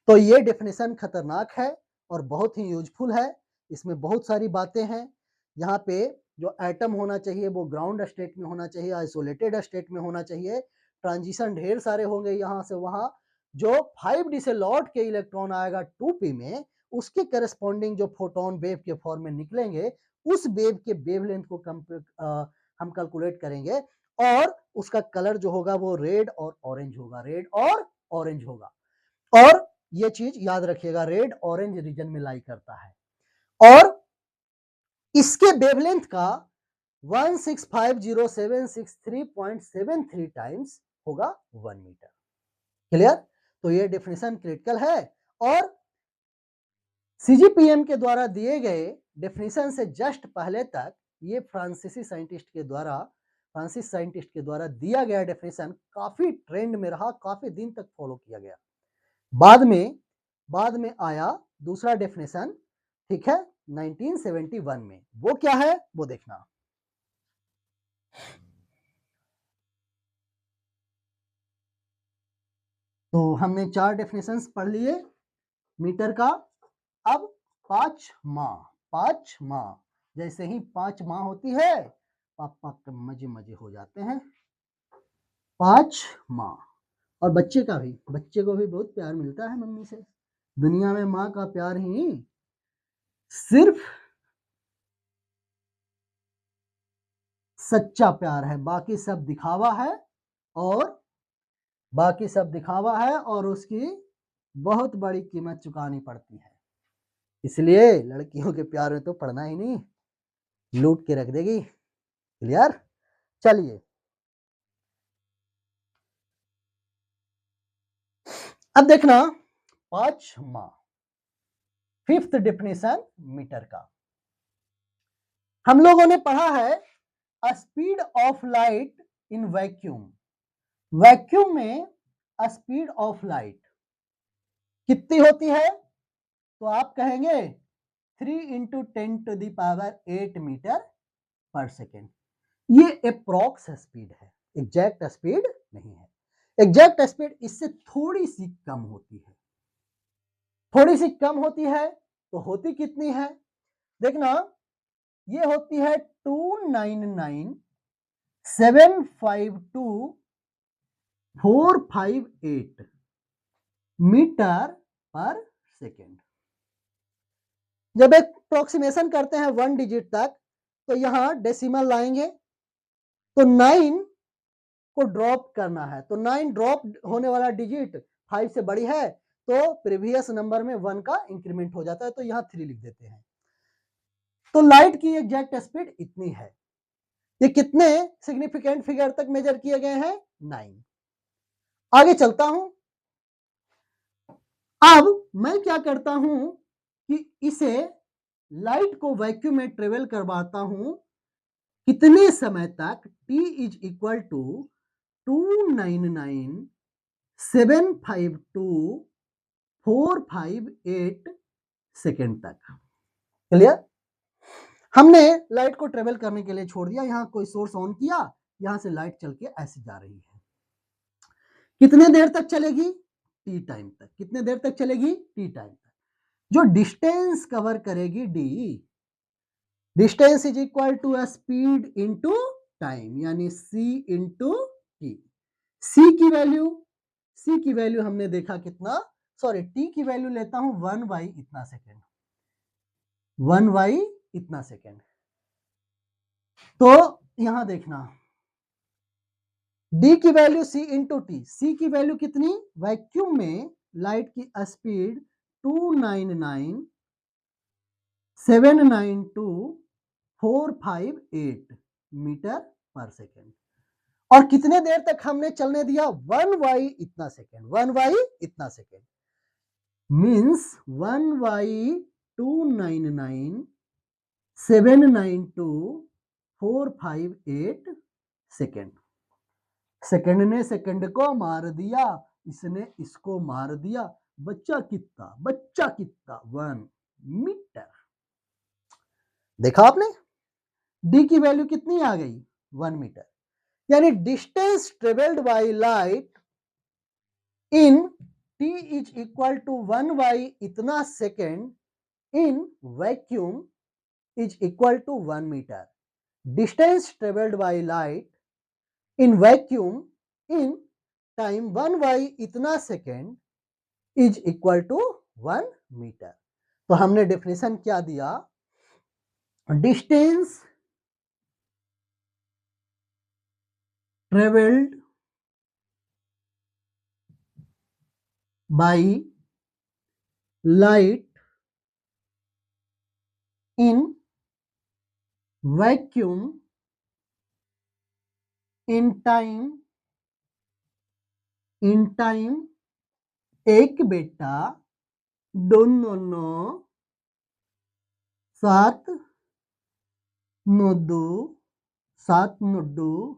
S1: तो ये डेफिनेशन खतरनाक है और बहुत ही यूजफुल है। इसमें बहुत सारी बातें हैं। यहाँ पे जो एटम होना चाहिए वो ग्राउंड स्टेट में होना चाहिए, आइसोलेटेड स्टेट में होना चाहिए। ट्रांजिशन ढेर सारे होंगे यहाँ से वहां। जो 5d से लौट के इलेक्ट्रॉन आएगा 2p में, उसके करस्पॉन्डिंग जो फोटोन वेव के फॉर्म में निकलेंगे, उस वेव के वेवलेंथ को हम कैलकुलेट करेंगे, और उसका कलर जो होगा वो रेड और ऑरेंज होगा, रेड और ऑरेंज होगा। और ये चीज याद रखिएगा, रेड ऑरेंज रीजन में लाई करता है, और इसके वेवलेंथ का 1650763.73 टाइम्स होगा 1 मीटर। क्लियर? तो ये डेफिनेशन क्रिटिकल है, और सीजीपीएम के द्वारा दिए गए डेफिनेशन से जस्ट पहले तक ये फ्रांसीस साइंटिस्ट के द्वारा दिया गया डेफिनेशन काफी ट्रेंड में रहा, काफी दिन तक फॉलो किया गया। बाद में आया दूसरा डेफिनेशन, ठीक है, 1971 में। वो क्या है वो देखना। तो हमने 4 डेफिनेशंस पढ़ लिए मीटर का। अब 5 माह जैसे ही 5 माह होती है, पापा के मजे मजे हो जाते हैं। 5 माह, और बच्चे का भी, बच्चे को भी बहुत प्यार मिलता है मम्मी से। दुनिया में माँ का प्यार ही सिर्फ सच्चा प्यार है, बाकी सब दिखावा है और उसकी बहुत बड़ी कीमत चुकानी पड़ती है। इसलिए लड़कियों के प्यार में तो पड़ना ही नहीं, लूट के रख देगी। क्लियर? चलिए अब देखना 5वां, 5th डेफिनेशन मीटर का। हम लोगों ने पढ़ा है speed of light in vacuum. Vacuum में स्पीड ऑफ लाइट कितनी होती है? तो आप कहेंगे 3 × 10⁸ मीटर पर सेकेंड। ये अप्रॉक्स स्पीड है, एग्जैक्ट स्पीड नहीं है। एग्जैक्ट स्पीड इससे थोड़ी सी कम होती है। थोड़ी सी कम होती है तो होती कितनी है? देखना, ये होती है 299,752,458 मीटर पर सेकेंड। जब एक अप्रोक्सीमेशन करते हैं 1 डिजिट तक तो यहां डेसिमल लाएंगे, तो 9 को ड्रॉप करना है, तो 9 ड्रॉप होने वाला डिजिट 5 से बड़ी है तो प्रीवियस नंबर में 1 का इंक्रीमेंट हो जाता है, तो यहां 3 लिख देते हैं। तो लाइट की एग्जैक्ट स्पीड इतनी है। ये कितने सिग्निफिकेंट फिगर तक मेजर किए गए हैं? 9। आगे चलता हूं। अब मैं क्या करता हूं कि इसे लाइट को वैक्यूम में ट्रेवल करवाता हूं कितने समय तक? T = 299,752,458 सेकेंड तक। क्लियर? हमने लाइट को ट्रेवल करने के लिए छोड़ दिया, यहां कोई सोर्स ऑन किया, यहां से लाइट चल के ऐसे जा रही है। कितने देर तक चलेगी? टी टाइम तक। कितने देर तक चलेगी? टी टाइम तक। जो डिस्टेंस कवर करेगी D, distance = speed into time, यानी c × t। c की वैल्यू हमने देखा कितना, सॉरी t की वैल्यू लेता हूं 1/, इतना सेकेंड, 1/, इतना सेकेंड। तो यहां देखना d की वैल्यू c × t। c की वैल्यू कितनी? वैक्यूम में लाइट की स्पीड 299,792,458 मीटर पर सेकेंड। और कितने देर तक हमने चलने दिया? 1/, इतना सेकेंड, 1/, इतना सेकेंड। Means 1/, 299,792,458 second. सेकेंड ने सेकेंड को मार दिया, इसने इसको मार दिया, बच्चा कितना? 1 मीटर। देखा आपने? डी की वैल्यू कितनी आ गई? 1 मीटर। यानी distance travelled by light in t = 1/, इतना second in vacuum = 1 metre. Distance travelled by light in vacuum in time 1/, इतना सेकेंड = 1 मीटर। तो हमने डेफिनेशन क्या दिया? Distance travelled by light in vacuum in time एक बेटा दोनों 7 9 2 7 9 2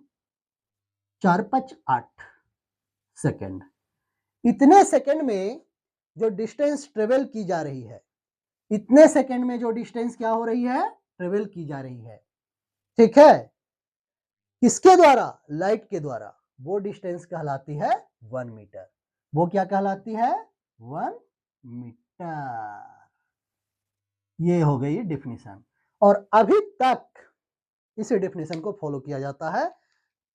S1: 4 5 8 सेकेंड। इतने सेकेंड में जो डिस्टेंस ट्रेवल की जा रही है, इतने सेकेंड में जो डिस्टेंस क्या हो रही है? ट्रेवल की जा रही है। ठीक है? किसके द्वारा? लाइट के द्वारा। वो डिस्टेंस कहलाती है 1 मीटर। वो क्या कहलाती है? 1 मीटर। ये हो गई डेफिनेशन। और अभी तक इस डेफिनेशन को फॉलो किया जाता है।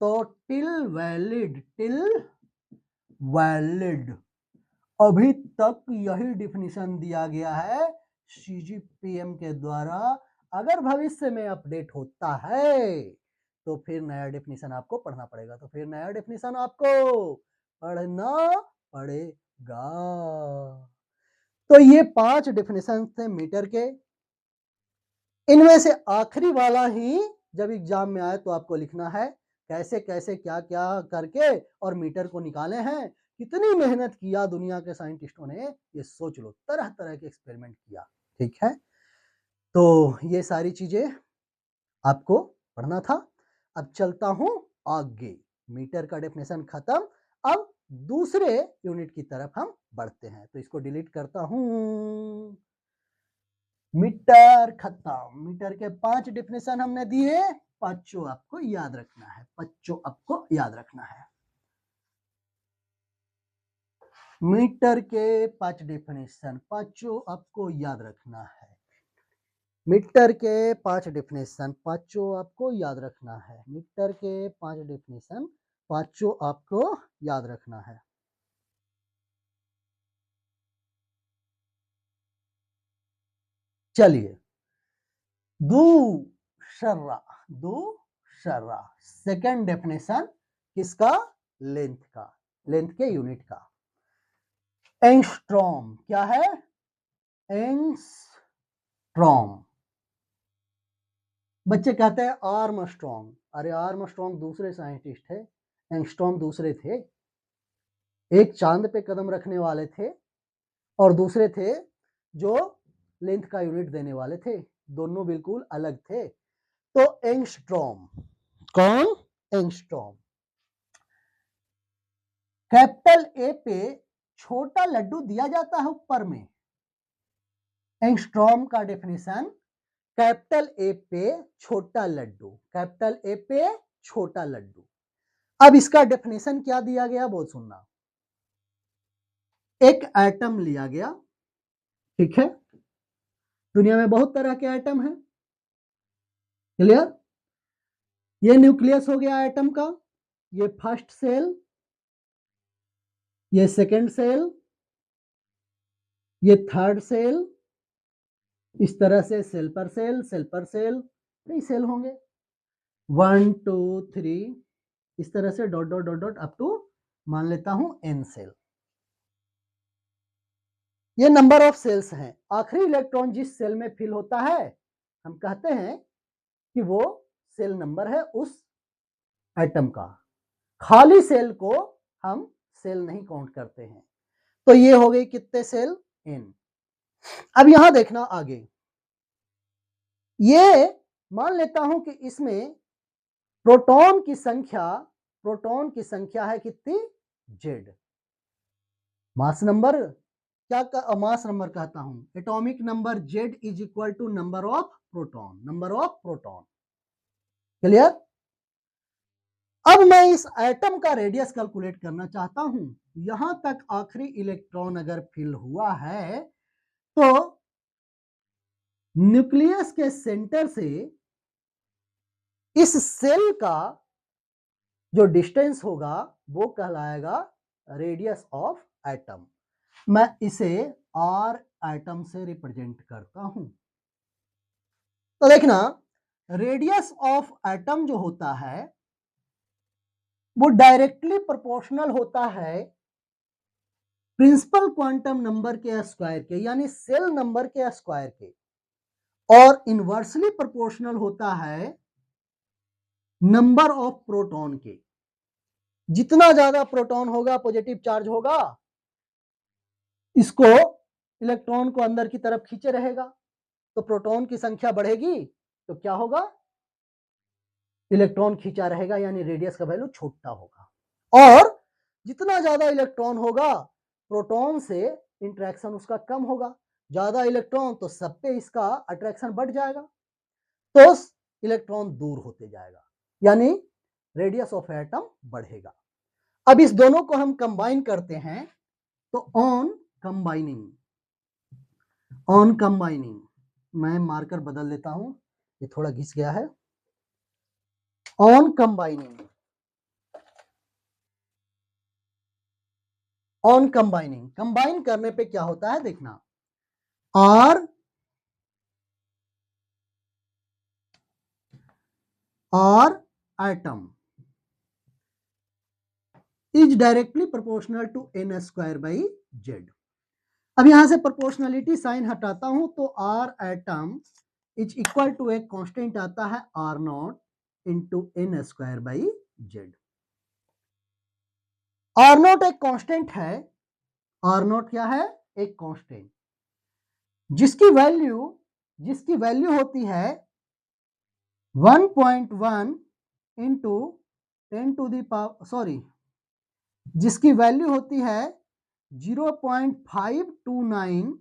S1: तो टिल वैलिड अभी तक यही डेफिनेशन दिया गया है। CGPM के द्वारा अगर भविष्य में अपडेट होता है तो फिर नया डेफिनेशन आपको पढ़ना पड़ेगा, तो फिर नया डेफिनेशन आपको पढ़ना पड़ेगा। तो ये 5 डेफिनेशन थे मीटर के। इनमें से आखिरी वाला ही जब एग्जाम में आए तो आपको लिखना है कैसे कैसे क्या क्या करके और मीटर को निकाले हैं। कितनी मेहनत किया दुनिया के साइंटिस्टों ने, ये सोच लो, तरह तरह के एक्सपेरिमेंट किया। ठीक है, तो ये सारी चीजें आपको पढ़ना था। अब चलता हूं आगे, मीटर का डेफिनेशन खत्म, अब दूसरे यूनिट की तरफ हम बढ़ते हैं। तो इसको डिलीट करता हूं। मीटर खत्म। मीटर के 5 डेफिनेशन हमने दिए, पांचों आपको याद रखना है, पांचों आपको याद रखना है। मीटर के 5 डेफिनेशन पांचों आपको याद रखना है। मीटर के 5 डेफिनेशन पांचों आपको याद रखना है। मीटर के 5 डेफिनेशन पांचों आपको याद रखना है। चलिए, दूसरा सेकंड डेफिनेशन किसका? लेंथ का, लेंथ के यूनिट का। एंगस्ट्रॉम क्या है? एंगस्ट्रॉम। बच्चे कहते हैं आर्मस्ट्रॉन्ग, अरे आर्मस्ट्रॉन्ग दूसरे साइंटिस्ट थे, एंगस्ट्रॉम दूसरे थे। एक चांद पे कदम रखने वाले थे और दूसरे थे जो लेंथ का यूनिट देने वाले थे, दोनों बिल्कुल अलग थे। तो एंगस्ट्रॉम, कौन? एंगस्ट्रॉम। कैपिटल ए पे छोटा लड्डू दिया जाता है ऊपर में। एंगस्ट्रॉम का डेफिनेशन, कैपिटल ए पे छोटा लड्डू, कैपिटल ए पे छोटा लड्डू। अब इसका डेफिनेशन क्या दिया गया वो सुनना। एक एटम लिया गया, ठीक है, दुनिया में बहुत तरह के एटम हैं, क्लियर? ये न्यूक्लियस हो गया एटम का, ये फर्स्ट सेल, ये सेकंड सेल, ये थर्ड सेल, इस तरह से सेल पर सेल, सेल पर सेल, कई सेल होंगे, 1 2 3, इस तरह से dot dot dot dot up to मान लेता हूं n सेल। ये नंबर ऑफ सेल्स हैं। आखिरी इलेक्ट्रॉन जिस सेल में फिल होता है हम कहते हैं कि वो सेल नंबर है उस एटम का। खाली सेल को हम सेल नहीं काउंट करते हैं। तो ये हो गई कितने सेल? n। अब यहां देखना आगे, ये मान लेता हूं कि इसमें प्रोटॉन की संख्या है कितनी? z। मास नंबर क्या मास नंबर कहता हूं, atomic number z is equal to number of proton, number of proton, clear? अब मैं इस एटम का रेडियस कैलकुलेट करना चाहता हूं। यहां तक आखिरी इलेक्ट्रॉन अगर फिल हुआ है तो न्यूक्लियस के सेंटर से इस सेल का जो डिस्टेंस होगा वो कहलाएगा रेडियस ऑफ एटम। मैं इसे आर एटम से रिप्रेजेंट करता हूं। तो देखना, रेडियस ऑफ एटम जो होता है वो डायरेक्टली प्रोपोर्शनल होता है प्रिंसिपल क्वांटम नंबर के स्क्वायर के, यानी सेल नंबर के स्क्वायर के, और इनवर्सली प्रोपोर्शनल होता है नंबर ऑफ प्रोटॉन के। जितना ज्यादा प्रोटॉन होगा पॉजिटिव चार्ज होगा, इसको इलेक्ट्रॉन को अंदर की तरफ खींचे रहेगा, तो प्रोटॉन की संख्या बढ़ेगी तो क्या होगा? इलेक्ट्रॉन खींचा रहेगा, यानी रेडियस का वैल्यू छोटा होगा। और जितना ज्यादा इलेक्ट्रॉन होगा प्रोटॉन से इंटरेक्शन उसका कम होगा, ज्यादा इलेक्ट्रॉन तो सब पे इसका अट्रैक्शन बढ़ जाएगा, तो इलेक्ट्रॉन दूर होते जाएगा, यानी रेडियस ऑफ एटम बढ़ेगा। अब इस दोनों को हम कंबाइन करते हैं, तो ऑन कंबाइनिंग, मैं मार्कर बदल देता हूं, ये थोड़ा घिस गया है। ऑन कंबाइनिंग कंबाइन करने पे क्या होता है देखना, R or atom is directly proportional to n square by z। अब यहां से प्रोपोर्शनलिटी साइन हटाता हूं तो R atom is equal to एक कांस्टेंट आता है R naught into N square by Z. R naught एक कांस्टेंट है, आर नॉट क्या है, एक कांस्टेंट जिसकी वैल्यू होती है 1.1 into 10 to the power, sorry, जिसकी वैल्यू होती है 0.529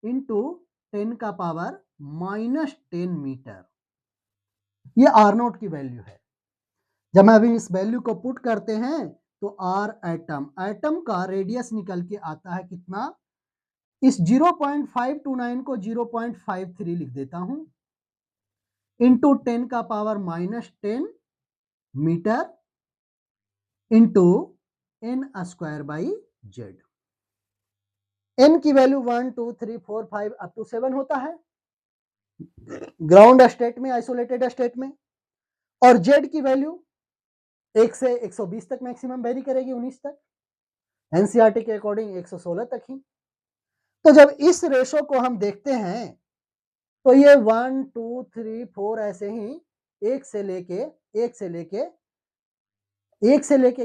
S1: इंटू 10 का पावर -10 मीटर। ये आर नोट की वैल्यू है। जब हम अभी इस वैल्यू को पुट करते हैं तो आर एटम का रेडियस निकल के आता है कितना, इस 0.529 को 0.53 लिख देता हूं इंटू 10 का power -10 metre into N square by Z. N की वैल्यू 1 2 3 4 5 अप टू 7 होता है ग्राउंड स्टेट में, आइसोलेटेड स्टेट में, और जेड की वैल्यू 1 से 120 तक मैक्सिमम वेरी करेगी, 19 तक, एनसीईआरटी के अकॉर्डिंग 116 तक ही। तो जब इस रेशो को हम देखते हैं तो ये 1 2 3 4 ऐसे ही एक से लेके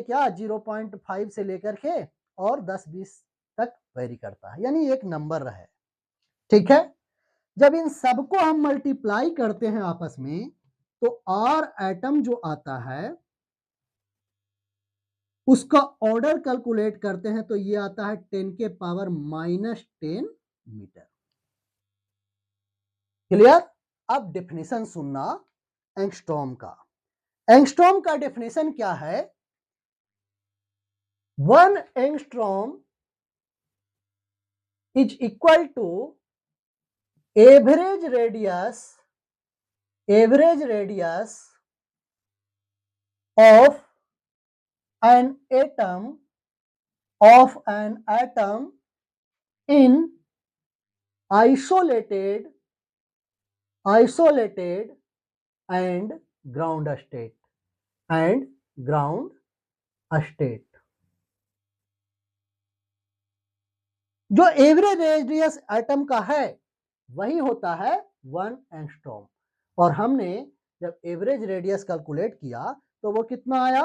S1: क्या 0.5 से लेकर के और 10-20 तक वेरी करता है, यानी एक नंबर है। ठीक है, जब इन सबको हम मल्टीप्लाई करते हैं आपस में तो आर एटम जो आता है उसका ऑर्डर कैलकुलेट करते हैं तो ये आता है 10 के पावर -10 मीटर। क्लियर? अब डेफिनेशन सुनना एंगस्ट्रॉम का। एंगस्ट्रॉम का डेफिनेशन क्या है? 1 angstrom is equal to average radius of an atom in isolated and ground state जो एवरेज रेडियस एटम का है वही होता है 1 एंगस्ट्रॉम। और हमने जब एवरेज रेडियस कैलकुलेट किया तो वो कितना आया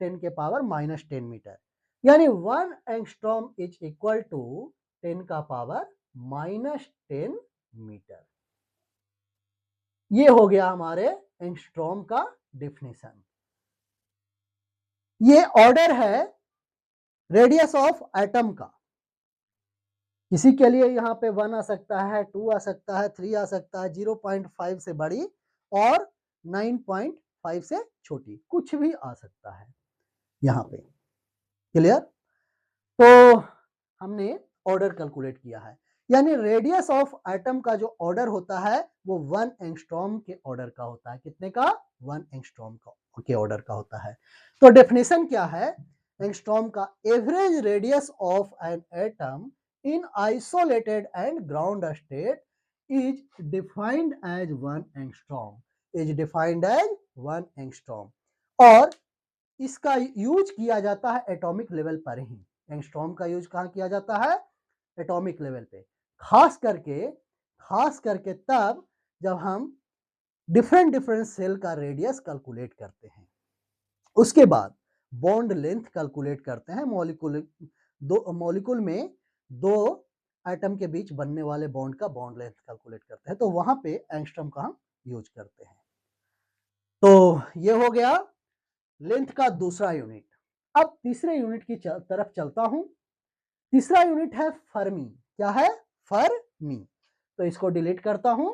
S1: 10 के पावर -10 मीटर, यानी 1 एंगस्ट्रॉम इज इक्वल टू 10 का पावर -10 मीटर। ये हो गया हमारे एंगस्ट्रॉम का डेफिनेशन। ये ऑर्डर है रेडियस ऑफ एटम का। किसी के लिए यहाँ पे 1 आ सकता है, 2 आ सकता है, 3 आ सकता है, 0.5 से बड़ी और 9.5 से छोटी, कुछ भी आ सकता है यहाँ पे। क्लियर? तो हमने ऑर्डर कैलकुलेट किया है, यानी रेडियस ऑफ एटम का जो ऑर्डर होता है वो 1 एंगस्ट्रॉम के ऑर्डर का होता है। कितने का? 1 एंगस्ट्रॉम के ऑर्डर का होता है। तो डेफिनेशन क्या है एंगस्ट्रॉम का? Average radius of an atom in isolated and ground state is defined as 1 angstrom, और इसका यूज किया जाता है एटॉमिक लेवल पर ही। एंगस्ट्रॉम का यूज कहां किया जाता है? एटॉमिक लेवल पे, खास करके तब जब हम डिफरेंट सेल का रेडियस कैलकुलेट करते हैं। उसके बाद बॉन्ड लेंथ कैलकुलेट करते हैं, मॉलिक्यूल में दो एटम के बीच बनने वाले बॉन्ड का बॉन्ड लेंथ कैलकुलेट करते हैं, तो वहां पे एंगस्ट्रॉम का हम यूज करते हैं। तो ये हो गया लेंथ का दूसरा यूनिट। अब तीसरे यूनिट की तरफ चलता हूं। तीसरा यूनिट है फर्मी। क्या है? फर्मी। तो इसको डिलीट करता हूं।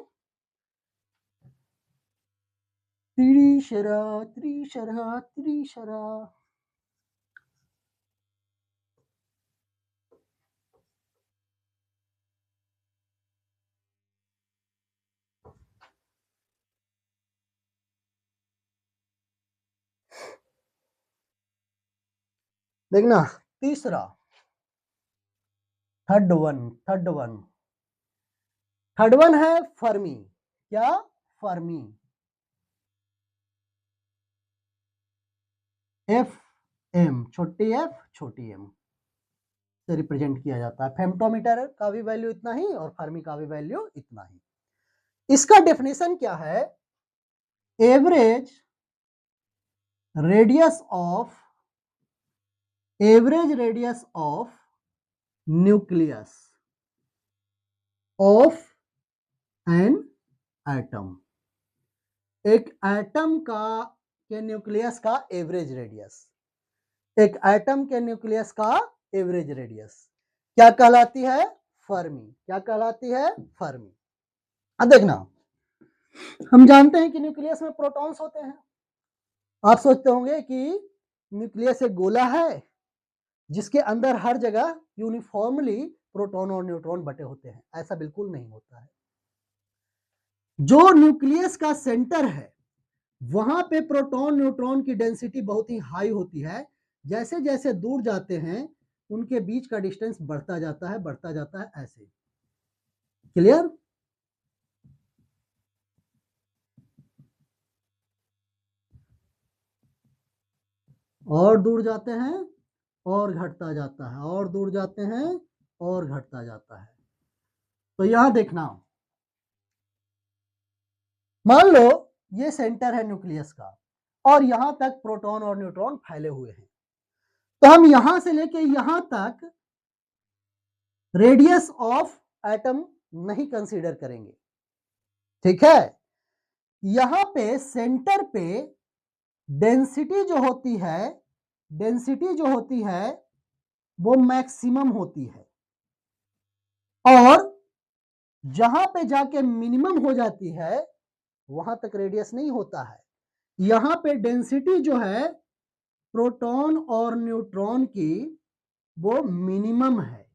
S1: त्रिशरा त्रिशरा त्रिशरा, देखना तीसरा, थर्ड वन है फर्मी। क्या? फर्मी। एफ एम, छोटी एफ छोटी एम से रिप्रेजेंट किया जाता है। फेम्टोमीटर का भी वैल्यू इतना ही और फर्मी का भी वैल्यू इतना ही। इसका डेफिनेशन क्या है? Average radius of nucleus of an atom. एक एटम का के न्यूक्लियस का एवरेज रेडियस, एक एटम के न्यूक्लियस का एवरेज रेडियस क्या कहलाती है? फर्मी। क्या कहलाती है? फर्मी। अब देखना, हम जानते हैं कि न्यूक्लियस में प्रोटॉन्स होते हैं। आप सोचते होंगे कि न्यूक्लियस एक गोला है जिसके अंदर हर जगह यूनिफॉर्मली प्रोटॉन और न्यूट्रॉन बटे होते हैं। ऐसा बिल्कुल नहीं होता है। जो न्यूक्लियस का सेंटर है वहां पे प्रोटॉन न्यूट्रॉन की डेंसिटी बहुत ही हाई होती है। जैसे जैसे दूर जाते हैं उनके बीच का डिस्टेंस बढ़ता जाता है ऐसे। क्लियर? और दूर जाते हैं और घटता जाता है, और दूर जाते हैं और घटता जाता है। तो यहां देखना, मान लो ये सेंटर है न्यूक्लियस का और यहां तक प्रोटॉन और न्यूट्रॉन फैले हुए हैं। तो हम यहां से लेके यहां तक रेडियस ऑफ एटम नहीं कंसीडर करेंगे। ठीक है? यहां पे सेंटर पे डेंसिटी जो होती है वो मैक्सिमम होती है, और जहां पे जाके मिनिमम हो जाती है वहां तक रेडियस नहीं होता है। यहां पे डेंसिटी जो है प्रोटॉन और न्यूट्रॉन की वो मिनिमम है।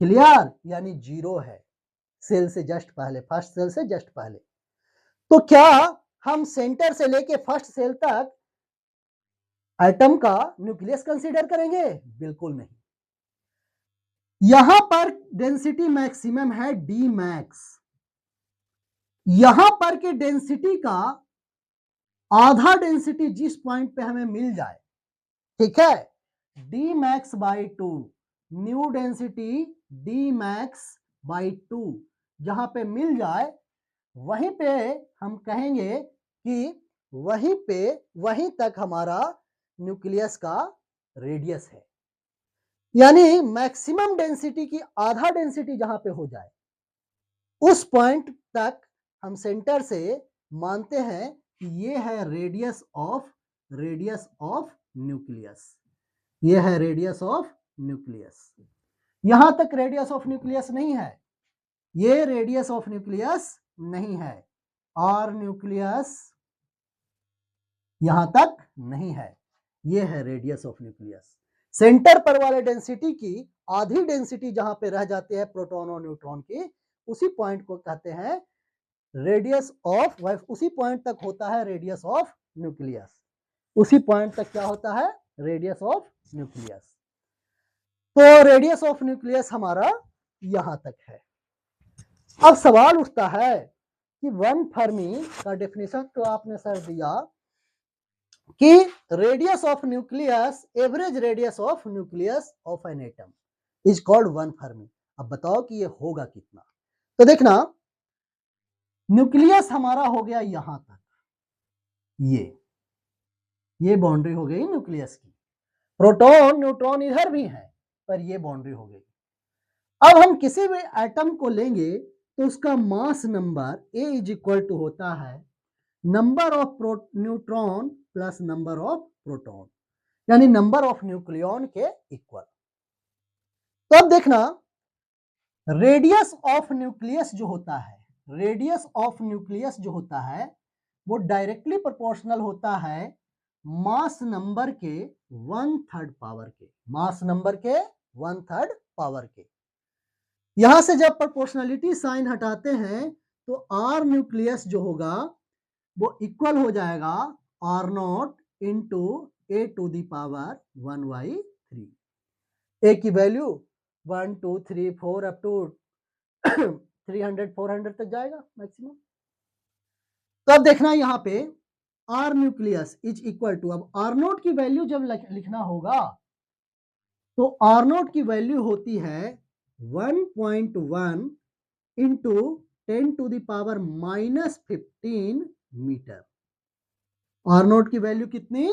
S1: क्लियर? यानी जीरो है, सेल से जस्ट पहले, फर्स्ट सेल से जस्ट पहले। तो क्या हम सेंटर से लेके फर्स्ट सेल तक एटम का न्यूक्लियस कंसीडर करेंगे? बिल्कुल नहीं। यहां पर डेंसिटी मैक्सिमम है डी मैक्स। यहां पर के डेंसिटी का आधा डेंसिटी जिस पॉइंट पे हमें मिल जाए, ठीक है, D max by two, new density D max by two जहां पे मिल जाए वहीं पे हम कहेंगे कि वहीं तक हमारा न्यूक्लियस का रेडियस है। यानी मैक्सिमम डेंसिटी की आधा डेंसिटी जहां पे हो जाए उस पॉइंट तक हम सेंटर से मानते हैं कि ये है रेडियस ऑफ न्यूक्लियस। ये है रेडियस ऑफ न्यूक्लियस। यहां तक रेडियस ऑफ न्यूक्लियस नहीं है, ये रेडियस ऑफ न्यूक्लियस नहीं है, और न्यूक्लियस यहां तक नहीं है, ये है रेडियस ऑफ न्यूक्लियस। सेंटर पर वाले डेंसिटी की आधी डेंसिटी जहां पे रह जाते हैं प्रोटॉन और न्यूट्रॉन की, उसी पॉइंट को कहते हैं रेडियस ऑफ, उसी पॉइंट तक होता है रेडियस ऑफ न्यूक्लियस। उसी पॉइंट तक क्या होता है? Radius of nucleus. तो रेडियस ऑफ न्यूक्लियस हमारा यहां तक है। अब सवाल उठता है कि वन फर्मी का डेफिनेशन तो आपने सर दिया कि radius of nucleus, average radius of nucleus of an atom is called one Fermi. अब बताओ कि ये होगा कितना? तो देखना, न्यूक्लियस हमारा हो गया यहां तक, ये बाउंड्री हो गई न्यूक्लियस की। प्रोटॉन न्यूट्रॉन इधर भी है पर ये बाउंड्री हो गई। अब हम किसी भी एटम को लेंगे तो उसका mass number A is equal to होता है number of neutron plus number of proton, यानी नंबर ऑफ न्यूक्लियॉन के इक्वल। तो अब देखना, रेडियस ऑफ न्यूक्लियस जो होता है, वो डायरेक्टली प्रोपोर्शनल होता है मास नंबर के 1/3 पावर के, मास नंबर के 1/3 पावर के। यहां से जब प्रोपोर्शनलिटी साइन हटाते हैं तो आर न्यूक्लियस जो होगा वो इक्वल हो जाएगा R naught into A to the power 1/3। A की वैल्यू 1 2 3 4 अप टू 300 400 तक जाएगा मैक्सिमम। तो अब देखना यहां पे R nucleus is equal to, अब आर नोट की वैल्यू जब लिखना होगा तो आर नोट की वैल्यू होती है 1.1 इंटू 10⁻⁻15 मीटर। आर नोट की वैल्यू कितनी?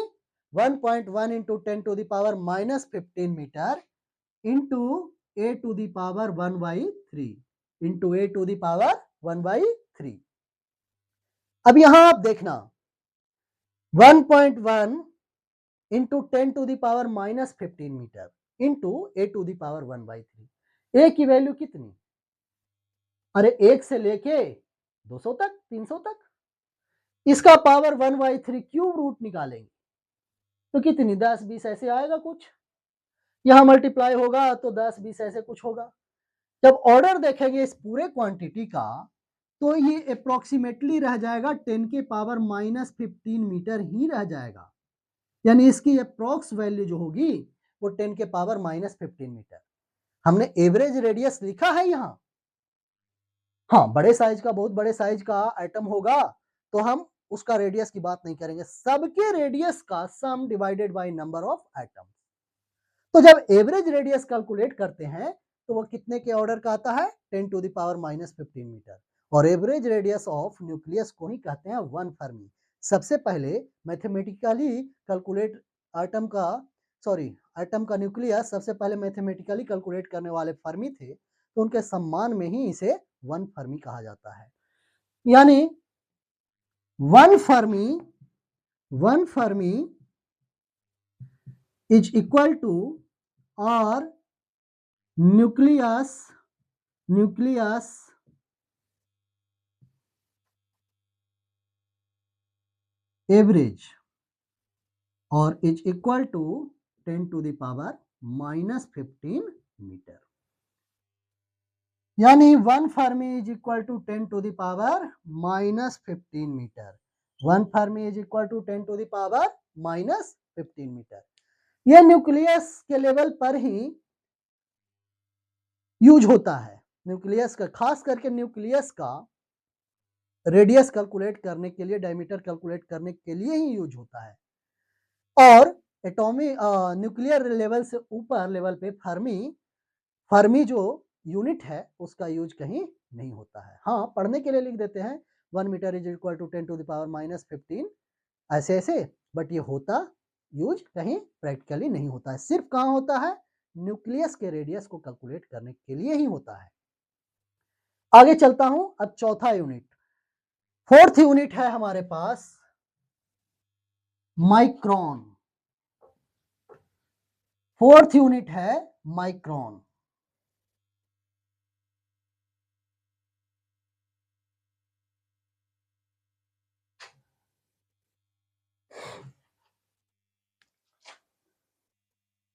S1: 1.1 into 10⁻⁻15 metre into a⁻1/3 into a⁻1/3। अब यहां आप देखना 1.1 इंटू 10⁻⁻15 मीटर इंटू a⁻1/3। ए की वैल्यू कितनी? अरे 1 से लेके 200 तक, 300 तक। इसका पावर 1/3 क्यूब रूट निकालेंगे तो कितनी? 10-20 ऐसे आएगा कुछ। यहां मल्टीप्लाई होगा तो 10-20 ऐसे कुछ होगा। जब ऑर्डर देखेंगे इस पूरे क्वांटिटी का तो ये अप्रोक्सीमेटली रह जाएगा 10⁻⁻15 मीटर ही रह जाएगा। यानी इसकी अप्रोक्स वैल्यू जो होगी वो 10⁻⁻15 मीटर। हमने एवरेज रेडियस लिखा है यहां। हाँ, बड़े साइज का, बहुत बड़े साइज का आइटम होगा तो हम उसका रेडियस की बात नहीं करेंगे, सबके रेडियस का सम divided by number of item. तो जब एवरेज रेडियस कैलकुलेट करते हैं तो वो कितने के ऑर्डर का आता है? 10⁻⁻15 मीटर। और एवरेज रेडियस ऑफ न्यूक्लियस को ही कहते हैं 1 फर्मी। सबसे पहले मैथमेटिकली कैलकुलेट आइटम का न्यूक्लियस सबसे पहले मैथमेटिकली कैलकुलेट करने वाले फर्मी थे, तो उनके सम्मान में ही इसे 1 फर्मी कहा जाता है। यानी 1 fermi is equal to R nucleus average R is equal to 10⁻⁻15 metre. यानी 1 fermi is equal to 10⁻⁻15 metre. 1 fermi is equal to 10⁻⁻15 metre. यह न्यूक्लियस के लेवल पर ही यूज होता है। न्यूक्लियस का, खास करके न्यूक्लियस का रेडियस कैलकुलेट करने के लिए, डायमीटर कैलकुलेट करने के लिए ही यूज होता है। और एटॉमिक न्यूक्लियर लेवल से ऊपर लेवल पे फर्मी जो यूनिट है उसका यूज कहीं नहीं होता है। हाँ, पढ़ने के लिए लिख देते हैं 1 मीटर इज इक्वल टू 10⁻⁻15 ऐसे ऐसे, बट ये होता यूज कहीं प्रैक्टिकली नहीं होता है। सिर्फ कहाँ होता है? न्यूक्लियस के रेडियस को कैलकुलेट करने के लिए ही होता है। आगे चलता हूं, अब चौथा यूनिट, फोर्थ यूनिट है हमारे पास माइक्रोन। फोर्थ यूनिट है माइक्रोन।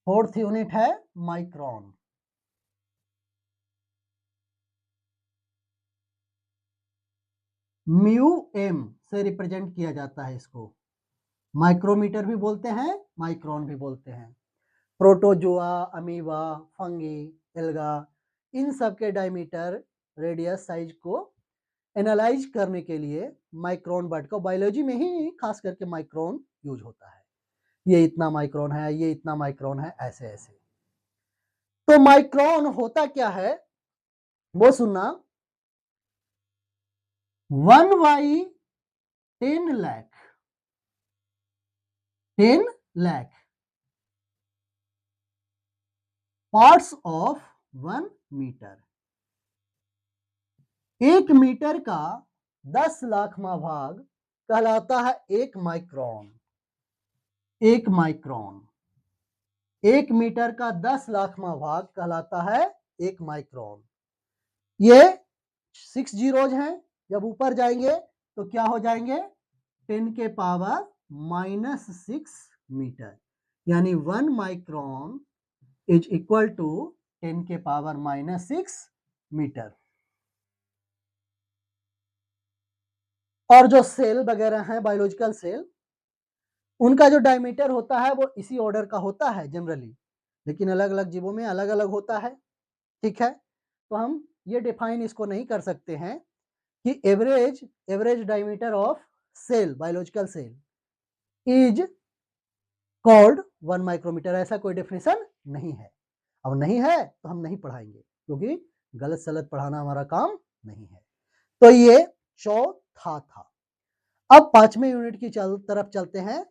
S1: फोर्थ यूनिट है माइक्रोन। म्यू एम से रिप्रेजेंट किया जाता है इसको। माइक्रोमीटर भी बोलते हैं, माइक्रोन भी बोलते हैं। प्रोटोजोआ, अमीबा, फंगी, एल्गा, इन सब के डायमीटर, रेडियस, साइज को एनालाइज करने के लिए माइक्रोन वर्ड का बायोलॉजी में ही खास करके माइक्रोन यूज होता है। ये इतना माइक्रोन है, ये इतना माइक्रोन है, ऐसे ऐसे। तो माइक्रोन होता क्या है वो सुनना। 1/10 lakh parts of 1 metre. 1 metre का 10 लाखवां भाग कहलाता है 1 माइक्रोन। 1 माइक्रोन 1 मीटर का 10 लाखवां भाग कहलाता है 1 माइक्रोन। ये 6 जीरोज हैं, जब ऊपर जाएंगे तो क्या हो जाएंगे? 10⁻⁻6 मीटर। यानी 1 micron is equal to 10⁻⁻6 metre. और जो सेल वगैरह हैं, बायोलॉजिकल सेल, उनका जो डायमीटर होता है वो इसी ऑर्डर का होता है जनरली, लेकिन अलग अलग जीवों में अलग अलग होता है। ठीक है, तो हम ये डिफाइन इसको नहीं कर सकते हैं कि average diameter of cell, biological cell is called 1 micrometre. ऐसा कोई डेफिनेशन नहीं है। अब नहीं है तो हम नहीं पढ़ाएंगे, क्योंकि गलत सलत पढ़ाना हमारा काम नहीं है। तो ये चौथा था। अब 5वें यूनिट की तरफ चलते हैं।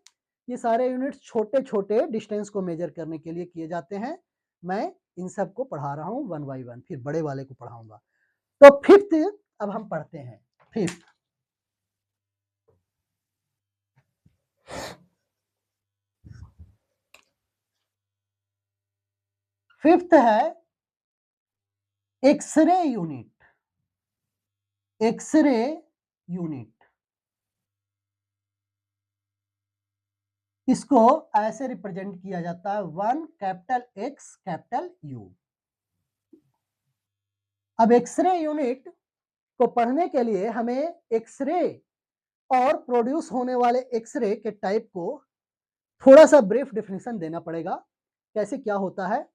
S1: ये सारे यूनिट्स छोटे छोटे डिस्टेंस को मेजर करने के लिए किए जाते हैं। मैं इन सब को पढ़ा रहा हूँ 1 बाय 1, फिर बड़े वाले को पढ़ाऊंगा। तो 5th अब हम पढ़ते हैं। 5th है एक्सरे यूनिट। एक्सरे यूनिट, इसको ऐसे रिप्रेजेंट किया जाता है 1 कैपिटल एक्स कैपिटल यू। अब एक्सरे यूनिट को पढ़ने के लिए हमें एक्सरे और प्रोड्यूस होने वाले एक्सरे के टाइप को थोड़ा सा ब्रीफ डेफिनेशन देना पड़ेगा। कैसे क्या होता है?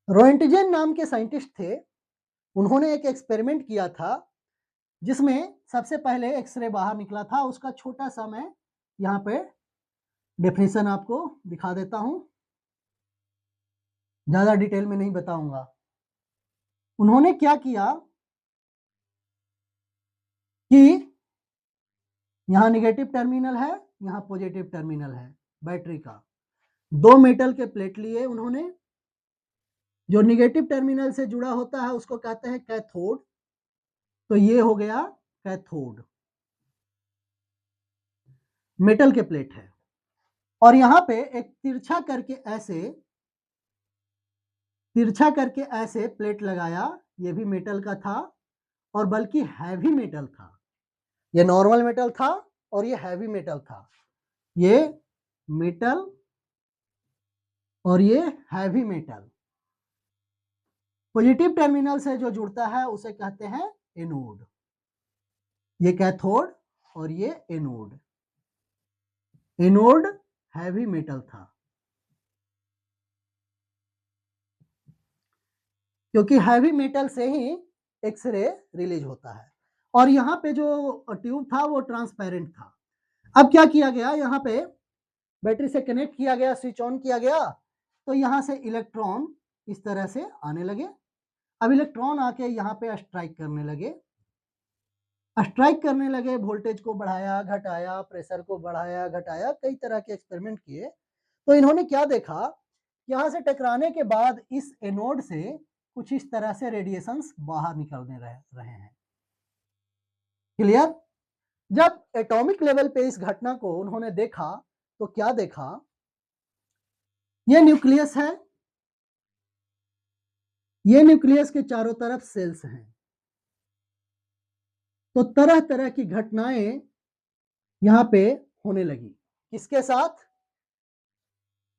S1: रोएंटजेन नाम के साइंटिस्ट थे, उन्होंने एक एक्सपेरिमेंट किया था जिसमें सबसे पहले एक्सरे बाहर निकला था। उसका छोटा सा मैं यहाँ पे डेफिनेशन आपको दिखा देता हूं, ज्यादा डिटेल में नहीं बताऊंगा। उन्होंने क्या किया कि यहाँ नेगेटिव टर्मिनल है, यहाँ पॉजिटिव टर्मिनल है बैटरी का। 2 मेटल के प्लेट लिए उन्होंने, जो नेगेटिव टर्मिनल से जुड़ा होता है उसको कहते हैं कैथोड। तो ये हो गया कैथोड, मेटल के प्लेट है। और यहाँ पे एक तिरछा करके ऐसे प्लेट लगाया, ये भी मेटल का था और बल्कि हैवी मेटल था। ये नॉर्मल मेटल था और ये हैवी मेटल था। ये मेटल और ये हैवी मेटल। पॉजिटिव टर्मिनल से जो जुड़ता है उसे कहते हैं एनोड। ये कैथोड और ये एनोड। एनोड हैवी मेटल था, क्योंकि हैवी मेटल से ही एक्सरे रिलीज होता है। और यहाँ पे जो ट्यूब था वो ट्रांसपेरेंट था। अब क्या किया गया, यहाँ पे बैटरी से कनेक्ट किया गया, स्विच ऑन किया गया, तो यहाँ से इलेक्ट्रॉन इस तरह से आने लगे। अब इलेक्ट्रॉन आके यहाँ पे स्ट्राइक करने लगे, वोल्टेज को बढ़ाया घटाया, प्रेशर को बढ़ाया घटाया, कई तरह के एक्सपेरिमेंट किए। तो इन्होंने क्या देखा, यहाँ से टकराने के बाद इस एनोड से कुछ इस तरह से रेडिएशंस बाहर निकलने रहे हैं। क्लियर? जब एटॉमिक लेवल पे इस घटना को उन्होंने देखा तो क्या देखा, ये न्यूक्लियस है, ये न्यूक्लियस के चारों तरफ सेल्स हैं। तो तरह तरह की घटनाएं यहां पे होने लगी। किसके साथ?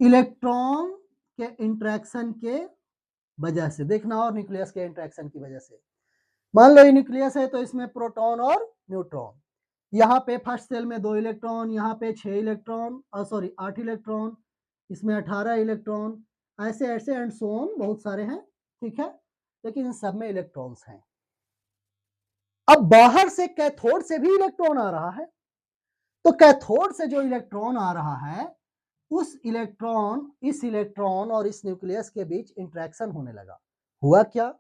S1: इलेक्ट्रॉन के इंटरेक्शन के वजह से। देखना, और न्यूक्लियस के इंटरेक्शन की वजह से। मान लो ये न्यूक्लियस है तो इसमें प्रोटॉन और न्यूट्रॉन। यहाँ पे फर्स्ट सेल में 2 इलेक्ट्रॉन, यहाँ पे 6 इलेक्ट्रॉन, 8 इलेक्ट्रॉन, इसमें 18 इलेक्ट्रॉन, ऐसे ऐसे एंड सो ऑन, बहुत सारे हैं। ठीक है, लेकिन इन सब में इलेक्ट्रॉन्स हैं। अब बाहर से कैथोड से भी इलेक्ट्रॉन आ रहा है, तो कैथोड से जो इलेक्ट्रॉन आ रहा है इस इलेक्ट्रॉन और इस न्यूक्लियस के बीच इंटरेक्शन होने लगा। हुआ क्या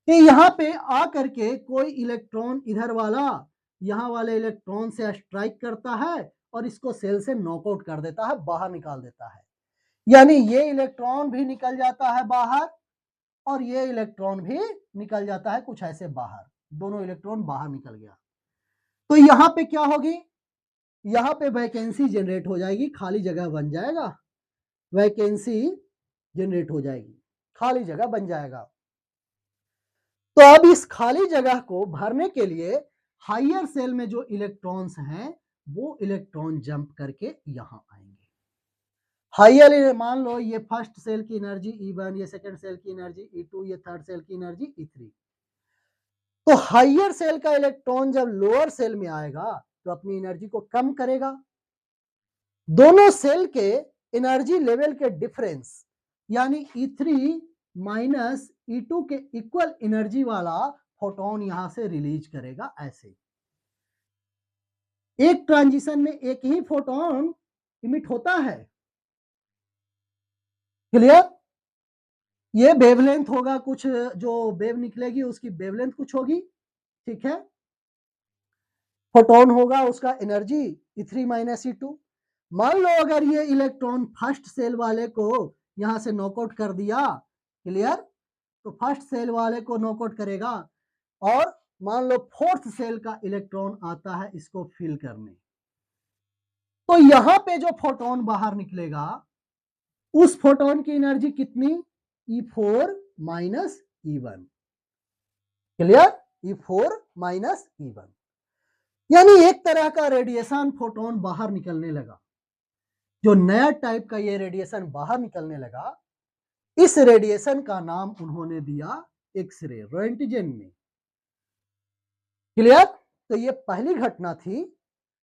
S1: कि यहाँ पे आकर के कोई इलेक्ट्रॉन इधर वाला यहाँ वाले इलेक्ट्रॉन से स्ट्राइक करता है और इसको सेल से नॉकआउट कर देता है, बाहर निकाल देता है। यानी ये इलेक्ट्रॉन भी निकल जाता है बाहर और ये इलेक्ट्रॉन भी निकल जाता है कुछ ऐसे बाहर। दोनों इलेक्ट्रॉन बाहर निकल गया। तो यहाँ पे क्या होगी, यहाँ पे वैकेंसी जनरेट हो जाएगी, खाली जगह बन जाएगा, वैकेंसी जनरेट हो जाएगी, खाली जगह बन जाएगा। तो अब इस खाली जगह को भरने के लिए हायर सेल में जो इलेक्ट्रॉन्स हैं वो इलेक्ट्रॉन जंप करके यहां आएंगे। हायर, मान लो ये फर्स्ट सेल की एनर्जी E1, ये सेकंड सेल की एनर्जी E2, ये थर्ड सेल की एनर्जी E3। तो हायर सेल का इलेक्ट्रॉन जब लोअर सेल में आएगा तो अपनी एनर्जी को कम करेगा। दोनों सेल के एनर्जी लेवल के डिफरेंस यानी E3 माइनस E2 के इक्वल एनर्जी वाला फोटोन यहां से रिलीज करेगा ऐसे। एक ट्रांजिशन में एक ही फोटोन इमिट होता है। क्लियर? ये वेवलेंथ होगा कुछ, जो वेव निकलेगी उसकी वेवलेंथ कुछ होगी, ठीक है। फोटोन होगा उसका एनर्जी E3 माइनस E2। मान लो अगर ये इलेक्ट्रॉन फर्स्ट सेल वाले को यहां से नॉकआउट कर दिया, क्लियर, तो फर्स्ट सेल वाले को नॉकआउट करेगा और मान लो फोर्थ सेल का इलेक्ट्रॉन आता है इसको फिल करने, तो यहां पे जो फोटोन बाहर निकलेगा उस फोटोन की एनर्जी कितनी, E4 minus E1। Clear? E4 minus E1, यानी एक तरह का रेडिएशन फोटोन बाहर निकलने लगा। जो नया टाइप का ये रेडिएशन बाहर निकलने लगा, इस रेडिएशन का नाम उन्होंने दिया एक्सरे, रोएंटजेन में। क्लियर? तो ये पहली घटना थी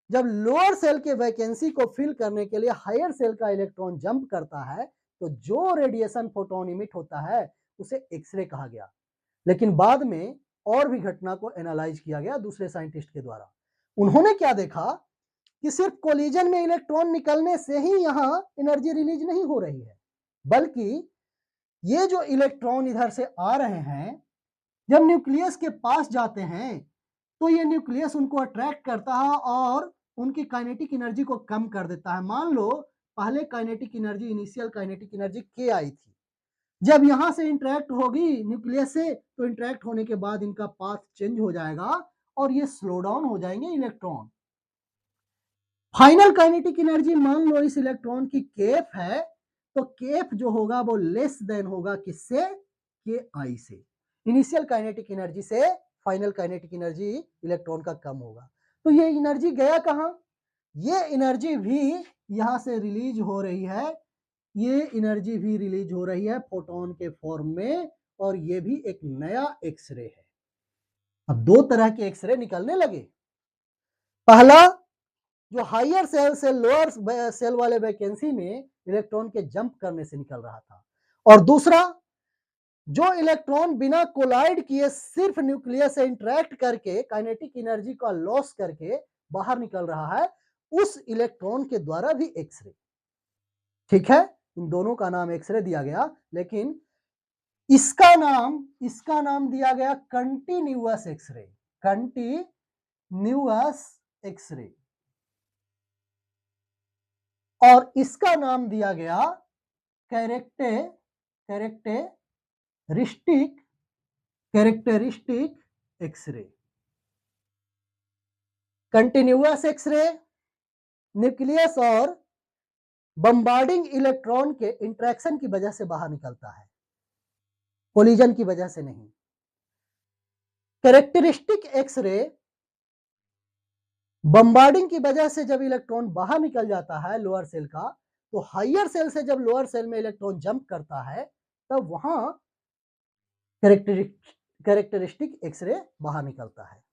S1: जब लोअर सेल के वैकेंसी को फिल करने के लिए हायर सेल का इलेक्ट्रॉन जंप करता है, तो जो रेडिएशन फोटोन इमिट होता है उसे एक्सरे कहा गया। लेकिन बाद में और भी घटना को एनालाइज किया गया दूसरे साइंटिस्ट के द्वारा। उन्होंने क्या देखा कि सिर्फ कोलिजन में इलेक्ट्रॉन निकलने से ही यहां एनर्जी रिलीज नहीं हो रही है, बल्कि ये जो इलेक्ट्रॉन इधर से आ रहे हैं जब न्यूक्लियस के पास जाते हैं तो ये न्यूक्लियस उनको अट्रैक्ट करता है और उनकी काइनेटिक एनर्जी को कम कर देता है। मान लो पहले kinetic energy, initial kinetic energy के आई थी, जब यहां से इंटरेक्ट होगी न्यूक्लियस से तो इंटरेक्ट होने के बाद इनका पाथ चेंज हो जाएगा और ये स्लो डाउन हो जाएंगे इलेक्ट्रॉन। फाइनल काइनेटिक एनर्जी मान लो इस इलेक्ट्रॉन की केएफ है, तो केएफ जो होगा वो लेस देन होगा किससे, के आई से। इनिशियल काइनेटिक एनर्जी से फाइनल काइनेटिक एनर्जी इलेक्ट्रॉन का कम होगा। तो ये एनर्जी गया कहां, ये एनर्जी भी यहां से रिलीज हो रही है, ये एनर्जी भी रिलीज हो रही है फोटोन के फॉर्म में, और ये भी एक नया एक्सरे है। अब दो तरह के एक्सरे निकलने लगे। पहला जो हायर सेल से लोअर सेल वाले वैकेंसी में इलेक्ट्रॉन के जंप करने से निकल रहा था, और दूसरा जो इलेक्ट्रॉन बिना कोलाइड किए सिर्फ न्यूक्लियस से इंटरेक्ट करके काइनेटिक एनर्जी का लॉस करके बाहर निकल रहा है, उस इलेक्ट्रॉन के द्वारा भी एक्सरे। ठीक है, इन दोनों का नाम एक्सरे दिया गया, लेकिन इसका नाम दिया गया कंटिन्यूअस एक्सरे, कंटिन्यूअस एक्सरे, और इसका नाम दिया गया characteristic X ray. Continuous X ray nucleus और बम्बार्डिंग इलेक्ट्रॉन के इंटरेक्शन की वजह से बाहर निकलता है, कोलिजन की वजह से नहीं। कैरेक्टरिस्टिक एक्सरे बम्बार्डिंग की वजह से जब इलेक्ट्रॉन बाहर निकल जाता है लोअर सेल का, तो हायर सेल से जब लोअर सेल में इलेक्ट्रॉन जंप करता है तब वहां कैरेक्टरिस्टिक एक्सरे बाहर निकलता है।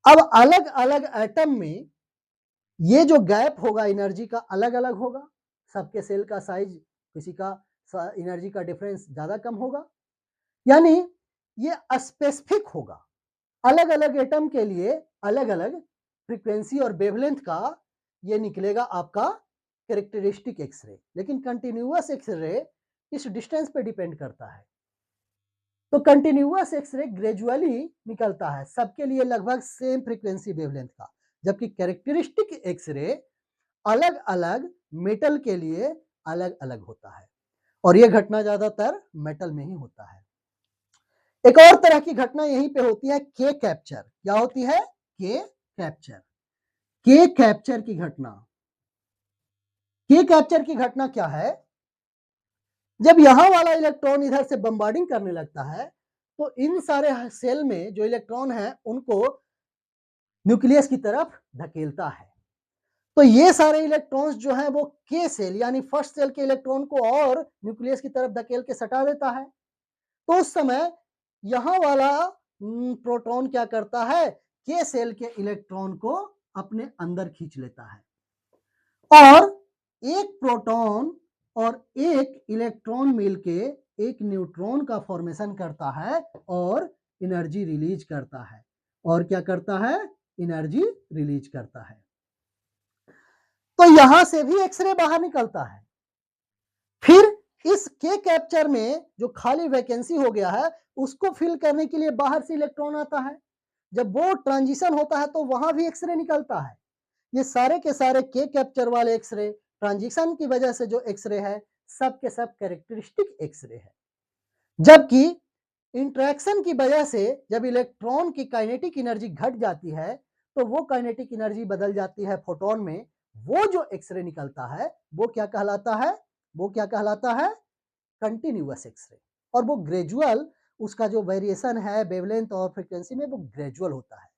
S1: अब अलग अलग एटम में ये जो गैप होगा एनर्जी का अलग अलग होगा, सबके सेल का साइज, किसी का एनर्जी का डिफरेंस ज्यादा कम होगा, यानी ये स्पेसिफिक होगा। अलग अलग एटम के लिए अलग अलग फ्रीक्वेंसी और वेवलेंथ का ये निकलेगा आपका कैरेक्टरिस्टिक एक्सरे, लेकिन कंटिन्यूअस एक्सरे इस डिस्टेंस पे डिपेंड करता है। तो कंटिन्यूअस एक्सरे ग्रेजुअली निकलता है, सबके लिए लगभग सेम फ्रीक्वेंसी वेवलेंथ का, जबकि कैरेक्टरिस्टिक एक्सरे अलग अलग मेटल के लिए अलग अलग होता है, और यह घटना ज्यादातर मेटल में ही होता है। एक और तरह की घटना यहीं पे होती है, के कैप्चर। क्या होती है? के कैप्चर। के कैप्चर की घटना, के कैप्चर की घटना क्या है, जब यहां वाला इलेक्ट्रॉन इधर से बम्बार्डिंग करने लगता है तो इन सारे सेल में जो इलेक्ट्रॉन है उनको न्यूक्लियस की तरफ धकेलता है। तो ये सारे इलेक्ट्रॉन्स जो है वो के सेल यानी फर्स्ट सेल के इलेक्ट्रॉन को और न्यूक्लियस की तरफ धकेल के सटा देता है। तो उस समय यहां वाला प्रोटॉन क्या करता है, के सेल के इलेक्ट्रॉन को अपने अंदर खींच लेता है, और एक प्रोटॉन और एक इलेक्ट्रॉन मिलके एक न्यूट्रॉन का फॉर्मेशन करता है और एनर्जी रिलीज करता है। और क्या करता है, एनर्जी रिलीज करता है। तो यहां से भी एक्सरे बाहर निकलता है। फिर इस के कैप्चर में जो खाली वैकेंसी हो गया है उसको फिल करने के लिए बाहर से इलेक्ट्रॉन आता है। जब वो ट्रांजिशन होता है तो वहां भी एक्सरे निकलता है। ये सारे के सारे के कैप्चर वाले एक्सरे, ट्रांजिशन की वजह से जो एक्सरे है, सब के सब कैरेक्टरिस्टिक एक्सरे है। जबकि इंटरेक्शन की वजह से जब इलेक्ट्रॉन की काइनेटिक एनर्जी घट जाती है तो वो काइनेटिक एनर्जी बदल जाती है फोटोन में। वो जो एक्सरे निकलता है वो क्या कहलाता है? वो क्या कहलाता है? Continuous X ray. और वो ग्रेजुअल, उसका जो वेरिएशन है वेवलेंथ और फ्रीक्वेंसी में वो ग्रेजुअल होता है।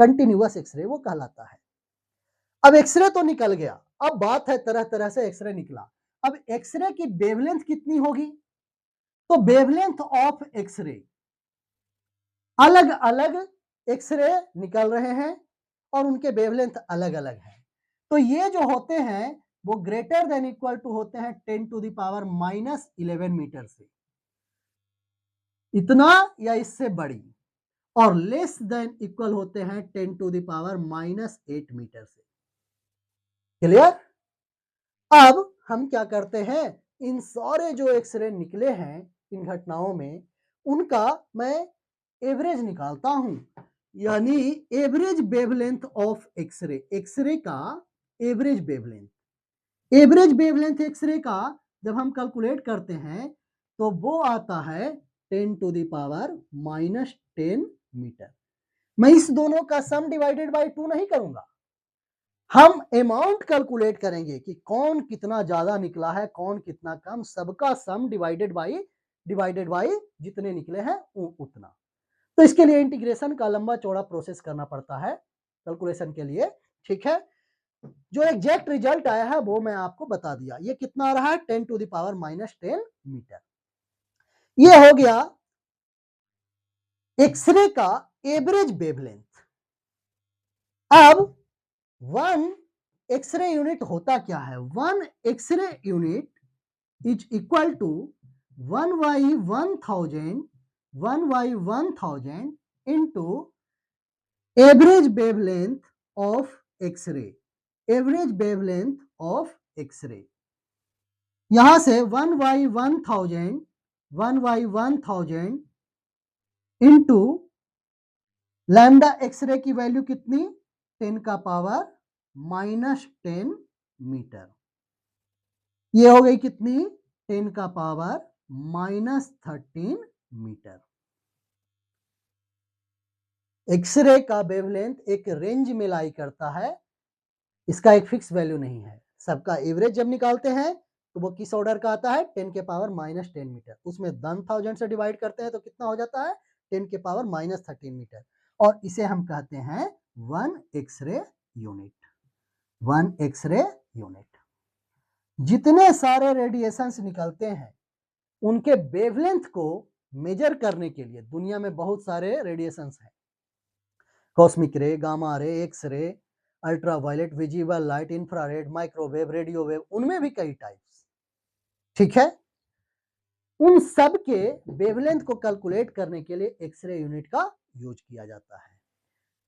S1: कंटिन्यूअस एक्सरे वो कहलाता है। अब एक्सरे तो निकल गया, अब बात है तरह तरह से एक्सरे निकला। अब एक्सरे की वेवलेंथ कितनी होगी? तो वेवलेंथ ऑफ एक्सरे, अलग अलग एक्सरे निकल रहे हैं और उनके वेवलेंथ अलग अलग है। तो ये जो होते हैं वो ग्रेटर देन इक्वल टू होते हैं 10 टू द पावर -11 मीटर से, इतना या इससे बड़ी, और लेस देन इक्वल होते हैं 10 टू द पावर -8 मीटर से। क्लियर? अब हम क्या करते हैं, इन सारे जो एक्सरे निकले हैं इन घटनाओं में, उनका मैं एवरेज निकालता हूं, यानी average wavelength of X-ray, X-ray का average wavelength. Average wavelength X-ray का जब हम कैलकुलेट करते हैं तो वो आता है 10 टू द पावर -10 मीटर। मैं इस दोनों का सम डिवाइडेड बाय 2 नहीं करूंगा, हम अमाउंट कैलकुलेट करेंगे कि कौन कितना ज्यादा निकला है, कौन कितना कम, सबका सम डिवाइडेड बाय जितने निकले हैं उतना। तो इसके लिए इंटीग्रेशन का लंबा चौड़ा प्रोसेस करना पड़ता है कैलकुलेशन के लिए। ठीक है, जो एग्जैक्ट रिजल्ट आया है वो मैं आपको बता दिया। ये कितना आ रहा है? 10 टू द पावर -10 मीटर। ये हो गया एक्सरे का एवरेज वेवलेंथ। अब वन एक्सरे यूनिट होता क्या है? One X ray unit is equal to 1/1000 into average wavelength of X ray, average wavelength of X ray. यहां से 1/1000 इंटू लैम्डा एक्सरे की वैल्यू कितनी? 10 का पावर -10 मीटर। ये हो गई कितनी? 10 का पावर -13 मीटर। एक्सरे का वेवलेंथ एक रेंज में लाई करता है, इसका एक फिक्स वैल्यू नहीं है। सबका एवरेज जब निकालते हैं तो वो किस ऑर्डर का आता है? 10 के पावर -10 मीटर। उसमें 1000 से डिवाइड करते हैं तो कितना हो जाता है? 10 के पावर -13 मीटर। और इसे हम कहते हैं one X ray unit. One X ray unit. जितने सारे रेडिएशंस निकलते हैं उनके वेवलेंथ को मेजर करने के लिए दुनिया में बहुत सारे रेडिएशंस हैं। कॉस्मिक रे, gamma ray, X ray, ultraviolet, visible light, infrared, microwave, radio wave, उनमें भी कई टाइप्स। ठीक है, उन सब के वेवलेंथ को कैलकुलेट करने के लिए एक्सरे यूनिट का यूज किया जाता है।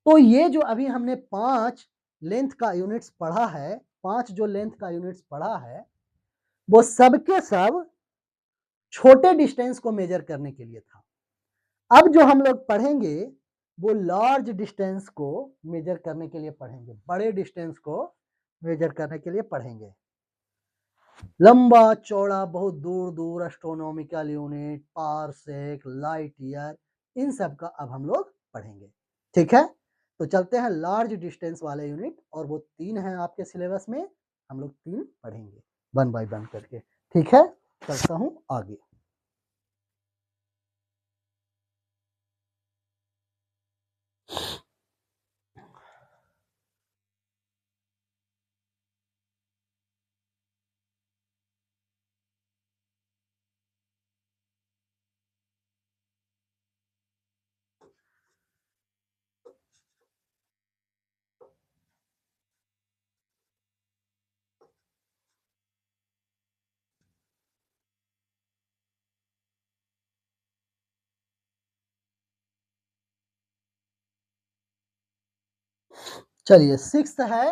S1: तो ये जो अभी हमने 5 लेंथ का यूनिट्स पढ़ा है, 5 जो लेंथ का यूनिट्स पढ़ा है, वो सब के सब छोटे डिस्टेंस को मेजर करने के लिए था। अब जो हम लोग पढ़ेंगे वो लार्ज डिस्टेंस को मेजर करने के लिए पढ़ेंगे, बड़े डिस्टेंस को मेजर करने के लिए पढ़ेंगे। लंबा चौड़ा, बहुत दूर दूर, astronomical unit, parsec, light year, इन सब का अब हम लोग पढ़ेंगे। ठीक है, तो चलते हैं लार्ज डिस्टेंस वाले यूनिट, और वो 3 हैं आपके सिलेबस में, हम लोग 3 पढ़ेंगे वन बाय वन करके। ठीक है, चलता हूं आगे। चलिए, सिक्स्थ है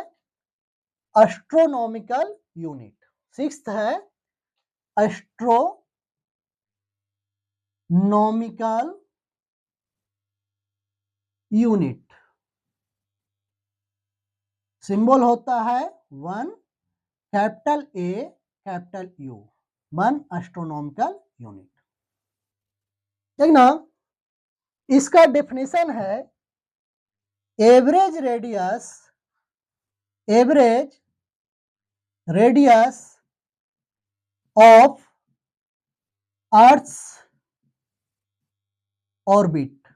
S1: एस्ट्रोनॉमिकल यूनिट। सिक्स्थ है एस्ट्रोनॉमिकल यूनिट। सिंबल होता है 1, capital A capital U, 1 astronomical unit. देखना, इसका डेफिनेशन है average radius of earth's orbit.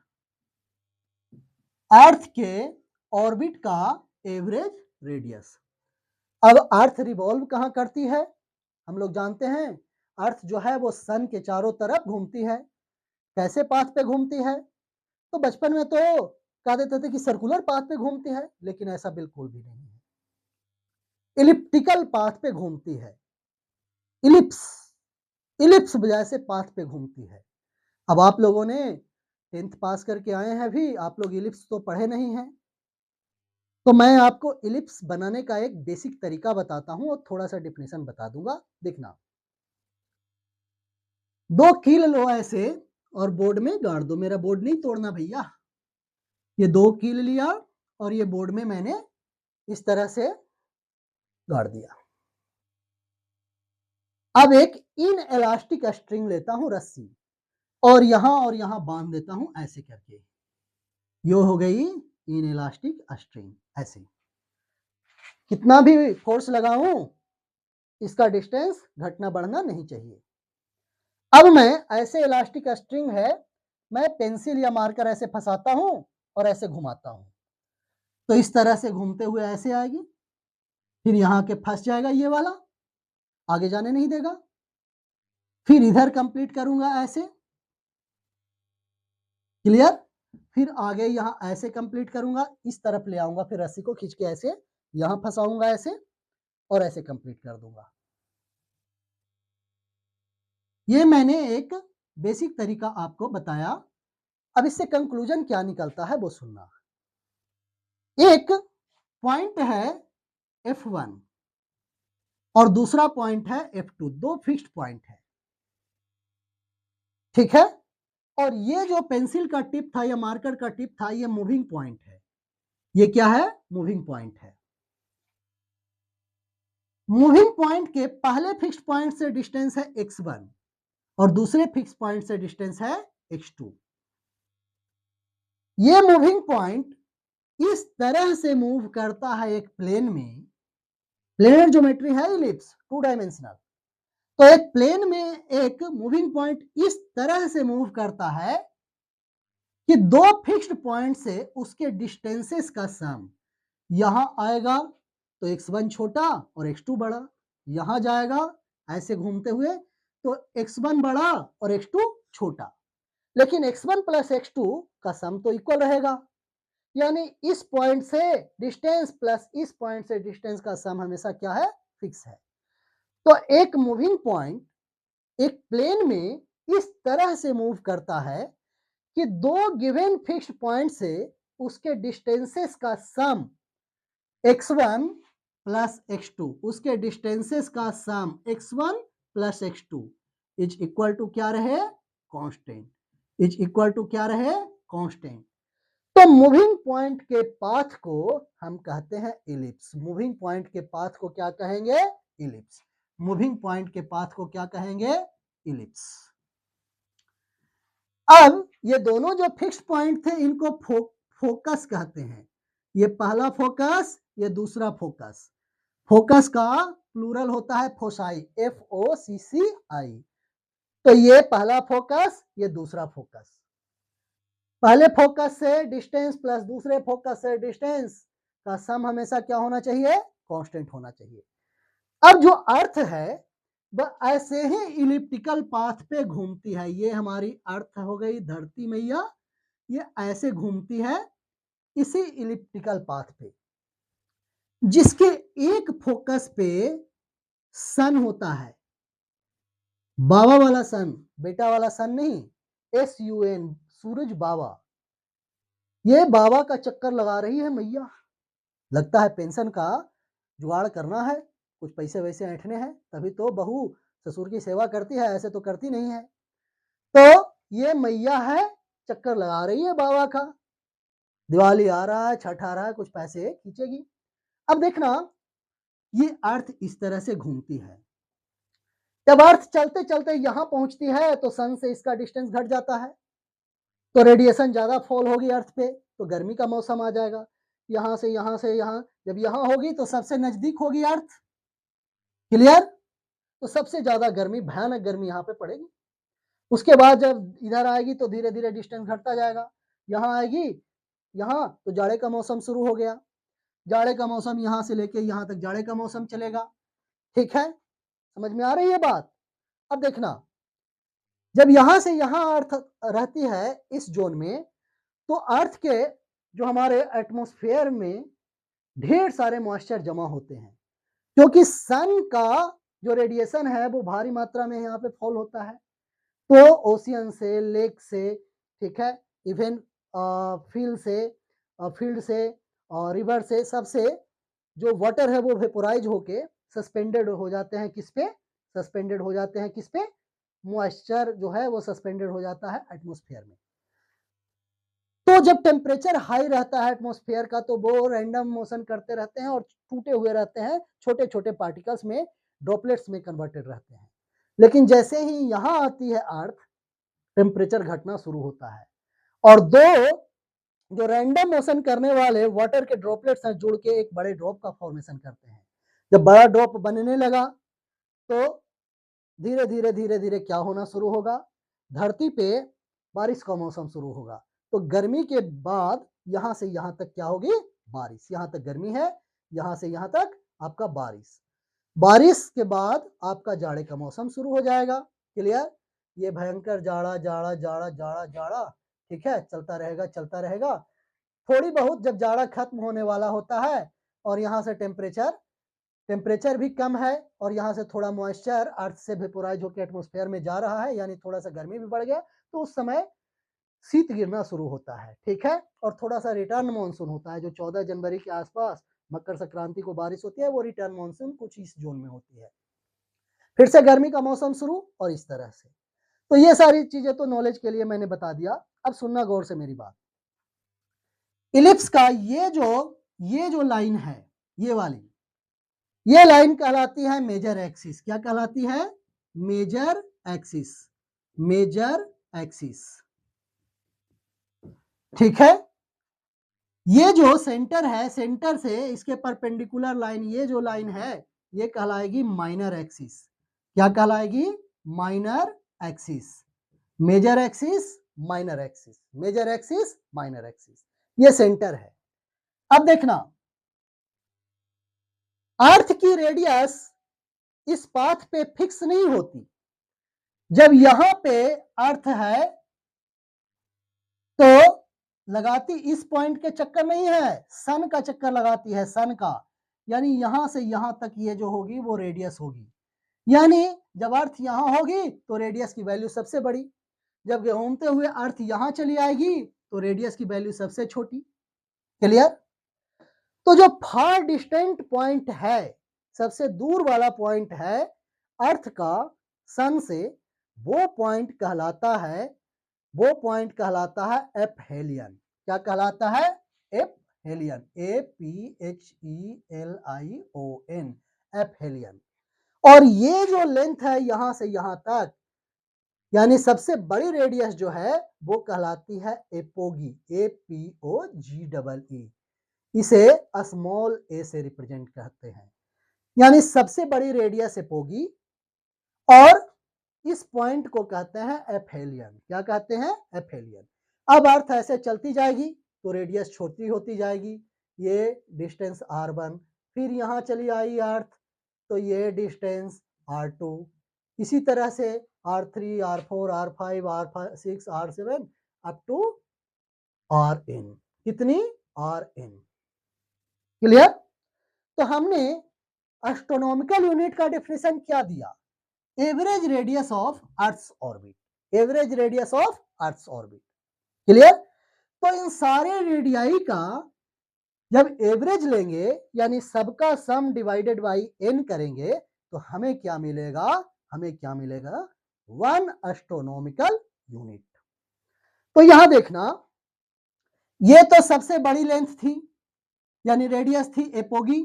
S1: Earth के ऑर्बिट का एवरेज रेडियस। अब अर्थ रिवॉल्व कहाँ करती है? हम लोग जानते हैं अर्थ जो है वो सन के चारों तरफ घूमती है। कैसे पाथ पे घूमती है? तो बचपन में तो कह देते थे कि सर्कुलर पाथ पे घूमती है, लेकिन ऐसा बिल्कुल भी नहीं है। इलिप्टिकल पाथ पे घूमती है। इलिप्स जैसे पाथ पे घूमती है। अब आप लोगों ने 10th पास करके आए हैं, भी आप लोग इलिप्स तो पढ़े नहीं हैं, तो मैं आपको इलिप्स बनाने का एक बेसिक तरीका बताता हूं और थोड़ा सा डेफिनेशन बता दूंगा। देखना, 2 कील लो ऐसे और बोर्ड में गाड़ दो। मेरा बोर्ड नहीं तोड़ना भैया। ये 2 कील लिया और ये बोर्ड में मैंने इस तरह से गाड़ दिया। अब एक इन इलास्टिक स्ट्रिंग लेता हूं, रस्सी, और यहां बांध देता हूं ऐसे करके। यो हो गई इन इलास्टिक स्ट्रिंग। ऐसे कितना भी फोर्स लगाऊं, इसका डिस्टेंस घटना बढ़ना नहीं चाहिए। अब मैं ऐसे इलास्टिक स्ट्रिंग है, मैं पेंसिल या मार्कर ऐसे फंसाता हूं और ऐसे घुमाता हूं, तो इस तरह से घूमते हुए ऐसे आएगी, फिर यहां के फंस जाएगा, ये वाला आगे जाने नहीं देगा। फिर इधर कंप्लीट करूंगा ऐसे, क्लियर। फिर आगे यहां ऐसे कंप्लीट करूंगा, इस तरफ ले आऊंगा, फिर रस्सी को खींच के ऐसे यहां फंसाऊंगा ऐसे, और ऐसे कंप्लीट कर दूंगा। ये मैंने एक बेसिक तरीका आपको बताया। अब इससे कंक्लूजन क्या निकलता है वो सुनना। एक पॉइंट है F1 और दूसरा पॉइंट है F2, 2 फिक्स्ड पॉइंट है, ठीक है। और ये जो पेंसिल का टिप था या मार्कर का टिप था, ये मूविंग पॉइंट है। ये क्या है? मूविंग पॉइंट है। मूविंग पॉइंट के पहले फिक्स्ड पॉइंट से डिस्टेंस है x1 और दूसरे फिक्स पॉइंट से डिस्टेंस है x2। ये मूविंग पॉइंट इस तरह से मूव करता है एक प्लेन में। प्लेनर ज्योमेट्री है इलिप्स, 2 डायमेंशनल। तो एक प्लेन में एक मूविंग पॉइंट इस तरह से मूव करता है कि 2 फिक्स्ड पॉइंट से उसके डिस्टेंसेस का सम यहां आएगा तो x1 छोटा और x2 बड़ा, यहां जाएगा ऐसे घूमते हुए तो x1 बड़ा और x2 छोटा, लेकिन x1 प्लस x2 का सम तो इक्वल रहेगा। यानी इस पॉइंट से डिस्टेंस प्लस इस पॉइंट से डिस्टेंस का सम हमेशा क्या है? फिक्स है। तो एक मूविंग पॉइंट एक प्लेन में इस तरह से मूव करता है कि 2 गिवन फिक्स्ड पॉइंट से उसके डिस्टेंसेस का सम x1 प्लस x2, उसके डिस्टेंसेस का sum x1 plus x2 is equal to क्या रहे? कांस्टेंट। इज इक्वल टू क्या रहे? कांस्टेंट। तो मूविंग पॉइंट के पाथ को हम कहते हैं इलिप्स। मूविंग पॉइंट के पाथ को क्या कहेंगे? इलिप्स। मूविंग पॉइंट के पाथ को क्या कहेंगे? इलिप्स। अब ये दोनों जो फिक्स्ड पॉइंट थे इनको फोकस कहते हैं। ये पहला फोकस, ये दूसरा फोकस। फोकस का प्लूरल होता है फोसाई, FOCCI। तो ये पहला फोकस, ये दूसरा फोकस। पहले फोकस से डिस्टेंस प्लस दूसरे फोकस से डिस्टेंस का सम हमेशा क्या होना चाहिए? कांस्टेंट होना चाहिए। अब जो अर्थ है वह ऐसे ही इलिप्टिकल पाथ पे घूमती है। ये हमारी अर्थ हो गई धरती मैया, ये ऐसे घूमती है इसी इलिप्टिकल पाथ पे, जिसके एक फोकस पे सन होता है, बाबा वाला सन, बेटा वाला सन नहीं, SUN, सूरज बाबा। ये बाबा का चक्कर लगा रही है मैया। लगता है पेंशन का जुगाड़ करना है, कुछ पैसे वैसे ऐंठने हैं, तभी तो बहू ससुर की सेवा करती है, ऐसे तो करती नहीं है। तो ये मैया है, चक्कर लगा रही है बाबा का, दिवाली आ रहा है, छठ आ रहा है, कुछ पैसे खींचेगी। अब देखना, ये अर्थ इस तरह से घूमती है। जब अर्थ चलते चलते यहां पहुंचती है तो सन से इसका डिस्टेंस घट जाता है, तो रेडिएशन ज्यादा फॉल होगी अर्थ पे, तो गर्मी का मौसम आ जाएगा। यहां से यहां, जब यहां होगी तो सबसे नजदीक होगी अर्थ, क्लियर? तो सबसे ज्यादा गर्मी, भयानक गर्मी यहां पे पड़ेगी। उसके बाद जब इधर आएगी तो धीरे धीरे डिस्टेंस घटता जाएगा, यहां आएगी, यहां तो जाड़े का मौसम शुरू हो गया, जाड़े का मौसम यहां से लेके यहां तक जाड़े का मौसम चलेगा। ठीक है, समझ में आ रही है बात? अब देखना, जब यहां से यहां अर्थ रहती है इस जोन में, तो अर्थ के जो हमारे एटमॉस्फेयर में ढेर सारे मॉइस्चर जमा होते हैं, क्योंकि सन का जो रेडिएशन है वो भारी मात्रा में यहाँ पे फॉल होता है। तो ओशियन से, लेक से, ठीक है, इवन फील्ड से और रिवर से, सबसे जो वाटर है वो वेपोराइज होके सस्पेंडेड हो जाते हैं, किस पे? सस्पेंडेड हो जाते हैं, किस पे? मॉइस्चर जो है वो सस्पेंडेड हो जाता है एटमॉस्फेयर में। तो जब टेम्परेचर हाई रहता है एटमॉस्फेयर का, तो वो रैंडम मोशन करते रहते हैं और टूटे हुए रहते हैं, छोटे छोटे पार्टिकल्स में, ड्रॉपलेट्स में कन्वर्टेड रहते हैं। लेकिन जैसे ही यहां आती है अर्थ, टेम्परेचर घटना शुरू होता है, और दो जो रैंडम मोशन करने वाले वाटर के ड्रॉपलेट्स हैं जुड़ के एक बड़े ड्रॉप का फॉर्मेशन करते हैं। जब बड़ा ड्रॉप बनने लगा तो धीरे धीरे धीरे धीरे क्या होना शुरू होगा? धरती पे बारिश का मौसम शुरू होगा। तो गर्मी के बाद यहां से यहां तक क्या होगी? बारिश। यहां तक गर्मी है, यहां से यहां तक आपका बारिश। बारिश के बाद आपका जाड़े का मौसम शुरू हो जाएगा, क्लियर? ये भयंकर जाड़ा जाड़ा जाड़ा जाड़ा जाड़ा, ठीक है, चलता रहेगा चलता रहेगा। थोड़ी बहुत जब जाड़ा खत्म होने वाला होता है और यहाँ से टेम्परेचर भी कम है और यहाँ से थोड़ा मॉइस्चर अर्थ से वेपोराइज होकर एटमॉस्फेयर में जा रहा है, यानी थोड़ा सा गर्मी भी बढ़ गया, तो उस समय शीत गिरना शुरू होता है, ठीक है। और थोड़ा सा रिटर्न मानसून होता है, जो 14 जनवरी के आसपास मकर संक्रांति को बारिश होती है, वो रिटर्न मानसून कुछ इस जोन में होती है। फिर से गर्मी का मौसम शुरू, और इस तरह से। तो ये सारी चीजें तो नॉलेज के लिए मैंने बता दिया। अब सुनना गौर से मेरी बात। इलिप्स का ये जो लाइन है, ये वाली, ये लाइन कहलाती है मेजर एक्सिस। क्या कहलाती है? Major axis. मेजर एक्सिस, ठीक है। ये जो सेंटर है, सेंटर से इसके परपेंडिकुलर लाइन, ये जो लाइन है, ये कहलाएगी माइनर एक्सिस। क्या कहलाएगी? Minor axis. Major axis, minor axis, major axis, minor axis, ये सेंटर है। अब देखना, अर्थ की रेडियस इस पाथ पे फिक्स नहीं होती। जब यहां पे अर्थ है तो लगाती इस पॉइंट के चक्कर नहीं है, सन का चक्कर लगाती है, सन का। यानी यहां से यहां तक ये जो होगी वो रेडियस होगी। यानी जब अर्थ यहां होगी तो रेडियस की वैल्यू सबसे बड़ी, जब घूमते हुए अर्थ यहां चली आएगी तो रेडियस की वैल्यू सबसे छोटी, क्लियर? तो जो फार डिस्टेंट पॉइंट है, सबसे दूर वाला पॉइंट है अर्थ का सन से, वो पॉइंट कहलाता है एपहेलियन। क्या कहलाता है? Aphelion, APHELION, aphelion. और ये जो लेंथ है यहां से यहां तक, यानी सबसे बड़ी रेडियस जो है वो कहलाती है एपोगी, APOGEE। इसे स्मॉल ए से रिप्रेजेंट करते हैं, यानी सबसे बड़ी रेडियस एपोगी, और इस पॉइंट को कहते हैं एपहेलियन। क्या कहते हैं? एपहेलियन। अब अर्थ ऐसे चलती जाएगी तो रेडियस छोटी होती जाएगी, ये डिस्टेंस R1, फिर यहां चली आई अर्थ तो ये डिस्टेंस R2, इसी तरह से R3, R4, R5, R6, R7 up to Rn। कितनी? Rn, clear? तो हमने एस्ट्रोनॉमिकल यूनिट का डेफिनेशन क्या दिया? Average radius of earth's orbit, average radius of earth's orbit, clear? तो इन सारे रेडियाई का जब एवरेज लेंगे यानी सबका सम डिवाइडेड बाई n करेंगे तो हमें क्या मिलेगा, हमें क्या मिलेगा, 1 एस्ट्रोनॉमिकल यूनिट। तो यहां देखना, ये तो सबसे बड़ी लेंथ थी यानी रेडियस थी एपोगी।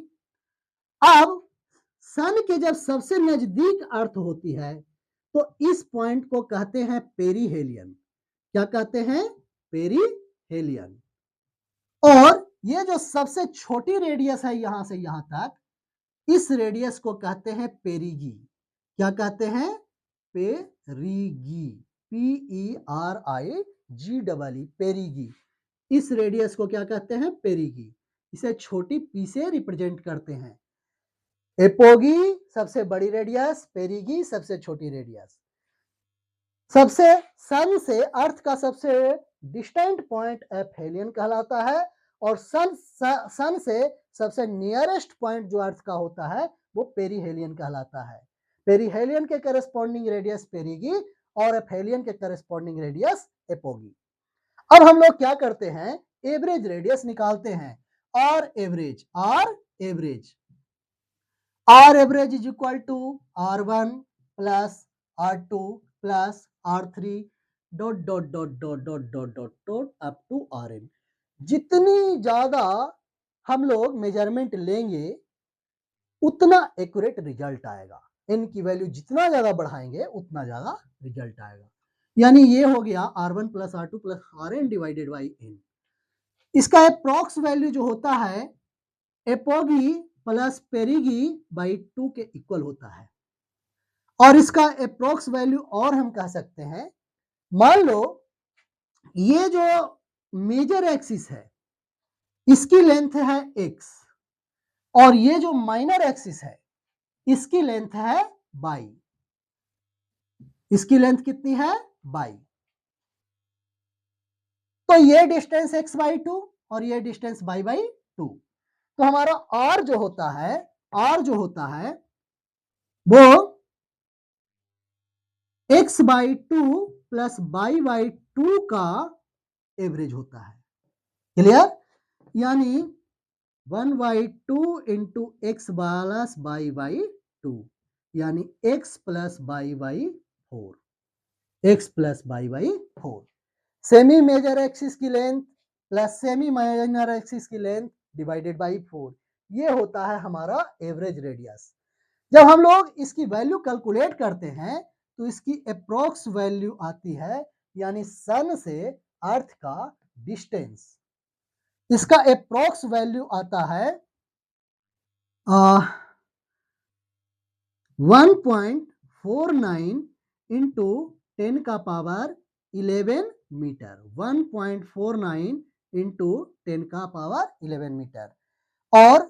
S1: अब सन के जब सबसे नजदीक अर्थ होती है तो इस पॉइंट को कहते हैं पेरीहेलियन। क्या कहते हैं, पेरीहेलियन। और ये जो सबसे छोटी रेडियस है यहां से यहां तक, इस रेडियस को कहते हैं पेरिगी। क्या कहते हैं, पेरिगी, PERIGEE, पेरिगी। इस रेडियस को क्या कहते हैं, पेरिगी। इसे छोटी p से रिप्रेजेंट करते हैं। एपोगी सबसे बड़ी रेडियस, पेरिगी सबसे छोटी रेडियस। सबसे सन से अर्थ का सबसे डिस्टेंट पॉइंट एफेलियन कहलाता है और सन से सबसे नियरेस्ट पॉइंट जो अर्थ का होता है वो पेरीहेलियन कहलाता है। पेरीहेलियन के करस्पॉन्डिंग रेडियस पेरिगी और एफेलियन के करस्पॉन्डिंग रेडियस एपोगी। अब हम लोग क्या करते हैं, एवरेज रेडियस निकालते हैं। R average, R average is equal to R1 plus R2 plus R3 dot dot dot dot dot dot dot dot up to Rn। जितनी ज्यादा हम लोग मेजरमेंट लेंगे उतना एक्यूरेट रिजल्ट आएगा। n की वैल्यू जितना ज्यादा बढ़ाएंगे उतना ज्यादा रिजल्ट आएगा। यानी ये हो गया R1 plus R2 plus Rn divided by n। इसका अप्रॉक्स वैल्यू जो होता है एपोगी प्लस पेरिगी बाई 2 के इक्वल होता है। और इसका अप्रोक्स वैल्यू और हम कह सकते हैं, मान लो ये जो मेजर एक्सिस है इसकी लेंथ है x और ये जो माइनर एक्सिस है इसकी लेंथ है y। इसकी लेंथ कितनी है, y। तो ये डिस्टेंस x बाई 2 और ये डिस्टेंस y बाई 2। तो हमारा r जो होता है, r जो होता है वो x by 2 plus y by 2 का एवरेज होता है। क्लियर, यानी 1 by 2 into X plus y by 2 यानी x plus y by 4, x plus y by 4। Semi major axis की length plus semi minor axis की लेंथ डिवाइडेड बाई 4, ये होता है हमारा एवरेज रेडियस। जब हम लोग इसकी वैल्यू कैलकुलेट करते हैं तो इसकी अप्रोक्स वैल्यू आती है, यानी सन से अर्थ का डिस्टेंस, इसका अप्रोक्स वैल्यू आता है 1.49 इंटू 10 का पावर 11 मीटर, 1.49 इंटू 10 का पावर 11 मीटर। और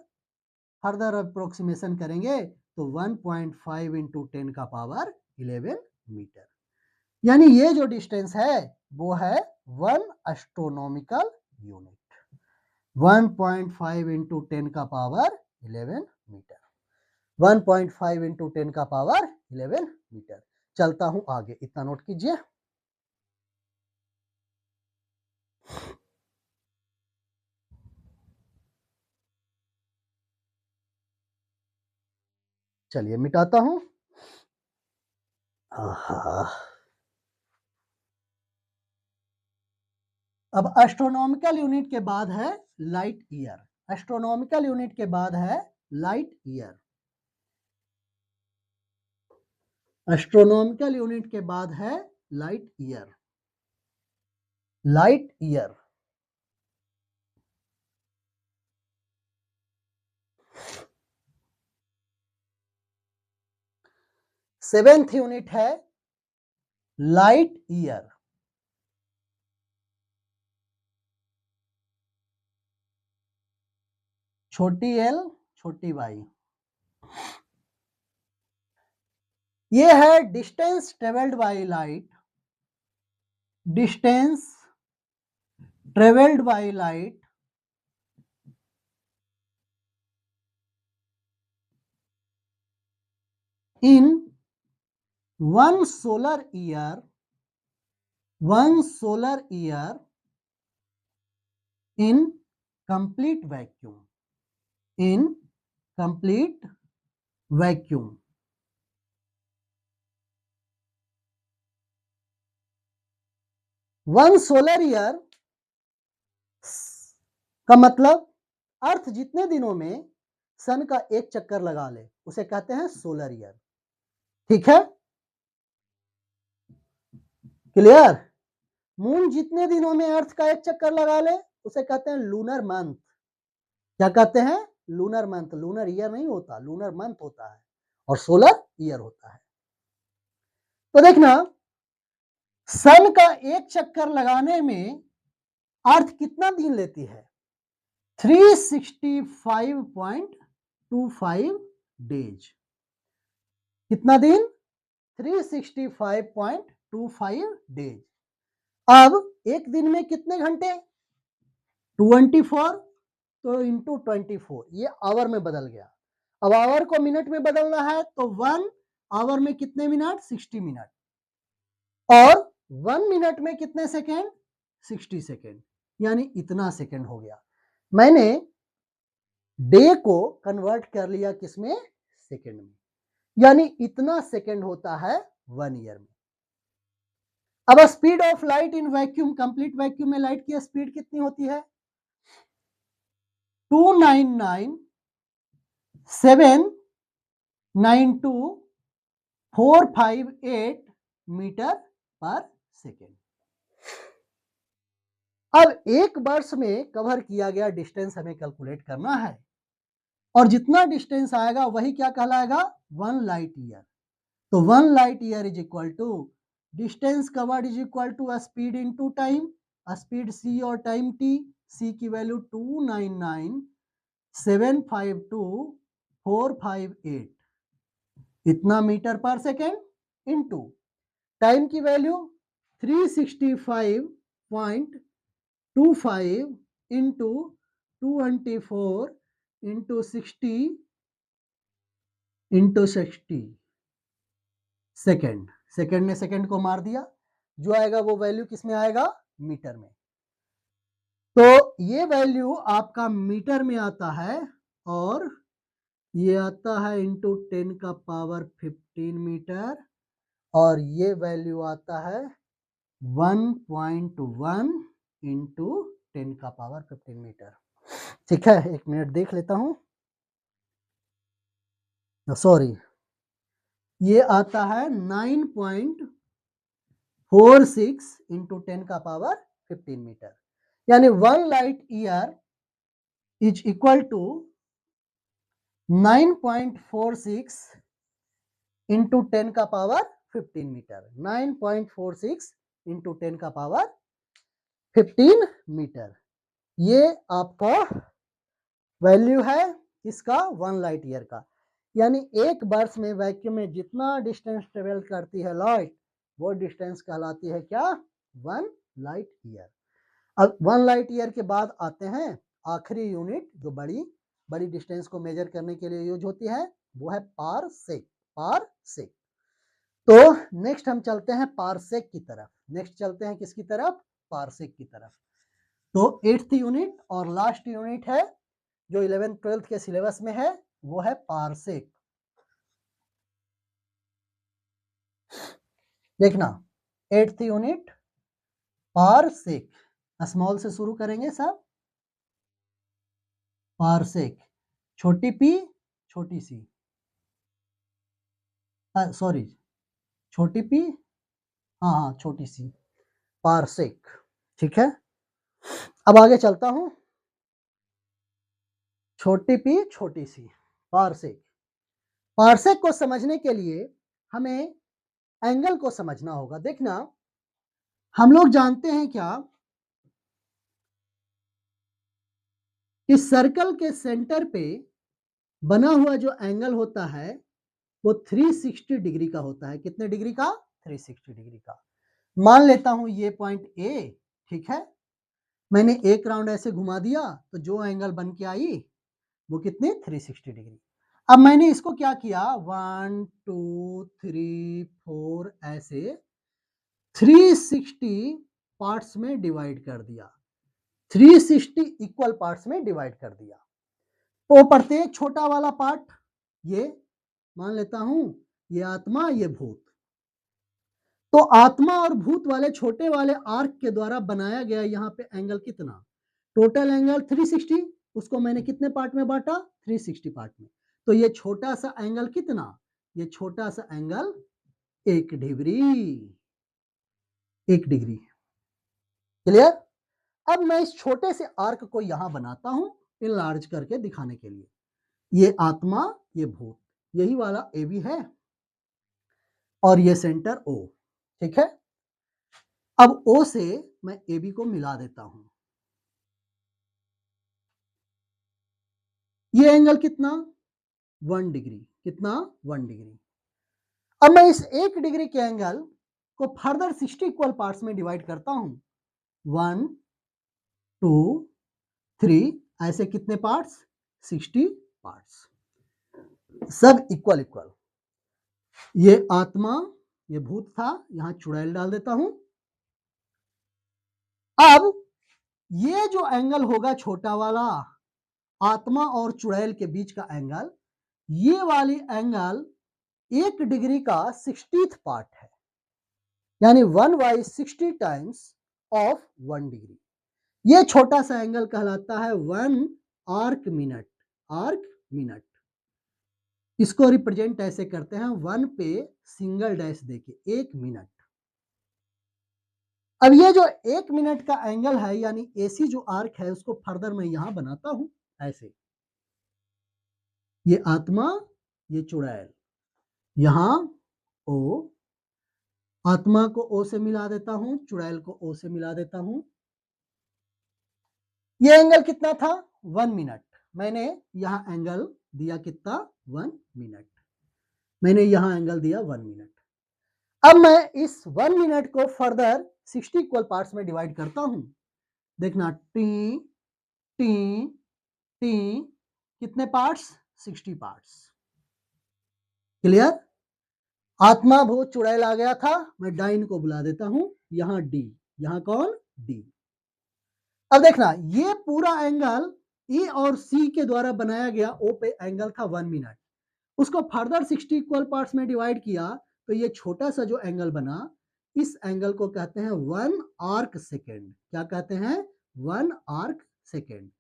S1: फर्दर अप्रोक्सीमेशन करेंगे तो 1.5 इंटू 10 का पावर 11 मीटर। यानी ये जो डिस्टेंस है वो है 1 एस्ट्रोनॉमिकल यूनिट, 1.5 इंटू 10 का पावर 11 मीटर, 1.5 इंटू 10 का पावर 11 मीटर। चलता हूं आगे, इतना नोट कीजिए। चलिए मिटाता हूं। अब एस्ट्रोनॉमिकल यूनिट के बाद है लाइट ईयर, एस्ट्रोनॉमिकल यूनिट के बाद है लाइट ईयर, एस्ट्रोनॉमिकल यूनिट के बाद है light year. Light year seventh unit है लाइट ईयर। छोटी एल छोटी वाई, ये है distance travelled by light, distance travelled by light in 1 solar year, 1 solar year in complete vacuum. In complete vacuum. One solar year का मतलब अर्थ जितने दिनों में सन का एक चक्कर लगा ले उसे कहते हैं सोलर ईयर। ठीक है, क्लियर? मून जितने दिनों में अर्थ का एक चक्कर लगा ले उसे कहते हैं लूनर मंथ। क्या कहते हैं? Lunar month. लूनर ईयर नहीं होता, लूनर मंथ होता है और सोलर ईयर होता है। तो देखना, सन का एक चक्कर लगाने में अर्थ कितना दिन लेती है? 365.25 डेज। कितना दिन? 365.25 डेज। अब एक दिन में कितने घंटे? 24। तो इंटू 24, ये आवर में बदल गया। अब आवर को मिनट में बदलना है तो 1 आवर में कितने मिनट? 60 मिनट। और 1 मिनट में कितने सेकेंड? 60 सेकेंड, यानी इतना सेकेंड हो गया। मैंने डे को कन्वर्ट कर लिया किसमें? सेकेंड में, यानी इतना सेकेंड होता है 1 ईयर में। अब speed of light in vacuum, complete vacuum में लाइट की स्पीड कितनी होती है? 299,792,458 मीटर पर सेकेंड। अब एक वर्ष में कवर किया गया डिस्टेंस हमें कैलकुलेट करना है, और जितना डिस्टेंस आएगा वही क्या कहलाएगा? 1 लाइट ईयर। तो 1 light year is equal to distance covered is equal to speed into time, speed c और टाइम t। c की वैल्यू 299,752,458 इतना मीटर पर सेकेंड, इनटू टाइम की value 365.25 into 224 into 60 into 60 second. Second ने second को मार दिया, जो आएगा वो वैल्यू किस में आएगा? मीटर में। तो ये वैल्यू आपका मीटर में आता है, और ये आता है इंटू 10 का पावर 15 मीटर, और ये वैल्यू आता है 1.1 इंटू 10 का पावर 15 मीटर। ठीक है, एक मिनट देख लेता हूं। सॉरी, ये आता है 9.46 इंटू 10 का पावर 15 मीटर, यानी 1 light year is equal to 9.46 into 10 का पावर 15 मीटर। 9.46 इंटू 10 का पावर 15 मीटर, ये आपका वैल्यू है इसका 1 लाइट ईयर का। यानी एक वर्ष में वैक्यूम में जितना डिस्टेंस ट्रेवल करती है लाइट, वो डिस्टेंस कहलाती है क्या? 1 लाइट ईयर। अब 1 लाइट ईयर के बाद आते हैं आखिरी यूनिट, जो बड़ी डिस्टेंस को मेजर करने के लिए यूज होती है, वो है पारसेक। पारसेक। तो नेक्स्ट हम चलते हैं पारसेक की तरफ। नेक्स्ट चलते हैं किसकी तरफ? पारसेक की तरफ। तो 8th यूनिट और लास्ट यूनिट है जो 11th 12th के सिलेबस में है, वो है पारसेक। देखना, 8th यूनिट पारसेक, स्मॉल से शुरू करेंगे सब। पारसेक, छोटी पी छोटी सी, सॉरी छोटी पी, हाँ छोटी सी, पारसेक। ठीक है, अब आगे चलता हूं। छोटी पी छोटी सी, पारसेक। पारसेक को समझने के लिए हमें एंगल को समझना होगा। देखना, हम लोग जानते हैं क्या कि सर्कल के सेंटर पे बना हुआ जो एंगल होता है वो 360 डिग्री का होता है। कितने डिग्री का? 360 डिग्री का। मान लेता हूं ये पॉइंट ए, ठीक है, मैंने एक राउंड ऐसे घुमा दिया तो जो एंगल बन के आई वो कितने? 360 डिग्री। अब मैंने इसको क्या किया? 1 2 3 4 ऐसे 360 पार्ट्स में डिवाइड कर दिया। 360 इक्वल पार्ट्स में डिवाइड कर दिया। तो प्रत्येक छोटा वाला पार्ट, ये मान लेता हूं ये आत्मा, ये भूत। तो आत्मा और भूत वाले छोटे वाले आर्क के द्वारा बनाया गया यहाँ पे एंगल कितना, टोटल एंगल 360, उसको मैंने कितने पार्ट में बांटा, 360 पार्ट में। तो ये छोटा सा एंगल कितना, ये छोटा सा एंगल 1 डिग्री, 1 डिग्री। क्लियर? अब मैं इस छोटे से आर्क को यहां बनाता हूं इनलार्ज करके दिखाने के लिए। ये आत्मा, ये भूत, यही वाला ए बी है और ये सेंटर ओ। ठीक है, अब ओ से मैं ए बी को मिला देता हूं। ये एंगल कितना, 1 डिग्री। कितना, 1 डिग्री। अब मैं इस 1 डिग्री के एंगल को फर्दर 60 इक्वल पार्ट्स में डिवाइड करता हूं। 1 2 3, ऐसे कितने पार्ट्स, 60 पार्ट्स, सब इक्वल इक्वल। ये आत्मा, ये भूत था, यहां चुड़ैल डाल देता हूं। अब ये जो एंगल होगा छोटा वाला, आत्मा और चुड़ैल के बीच का एंगल, ये वाली एंगल 1 डिग्री का 60th पार्ट है, यानी 1/60 टाइम्स ऑफ 1 डिग्री। ये छोटा सा एंगल कहलाता है 1 आर्क मिनट। आर्क मिनट, इसको रिप्रेजेंट ऐसे करते हैं 1 पे सिंगल डैश देके, 1 मिनट। अब ये जो 1 मिनट का एंगल है, यानी एसी जो आर्क है, उसको फर्दर मैं यहां बनाता हूं ऐसे। ये आत्मा, ये चुड़ैल, यहां ओ, आत्मा को ओ से मिला देता हूं, चुड़ैल को ओ से मिला देता हूं। ये एंगल कितना था, 1 मिनट। मैंने यहां एंगल दिया कितना, 1 मिनट। मैंने यहां एंगल दिया 1 मिनट। अब मैं इस 1 मिनट को फर्दर 60 इक्वल पार्ट्स में डिवाइड करता हूं। देखना, टी टी टी, कितने पार्ट्स, 60 पार्ट्स। क्लियर? आत्मा भूत चुड़ैल आ गया था, मैं डाइन को बुला देता हूं, यहां डी, यहां कौन, डी। अब देखना, ये पूरा एंगल ए और सी के द्वारा बनाया गया ओ पे एंगल था 1 मिनट। उसको फर्दर 60 इक्वल पार्ट्स में डिवाइड किया, तो ये छोटा सा जो एंगल बना, इस एंगल को कहते हैं 1 आर्क सेकेंड। क्या कहते हैं, 1 आर्क सेकेंड।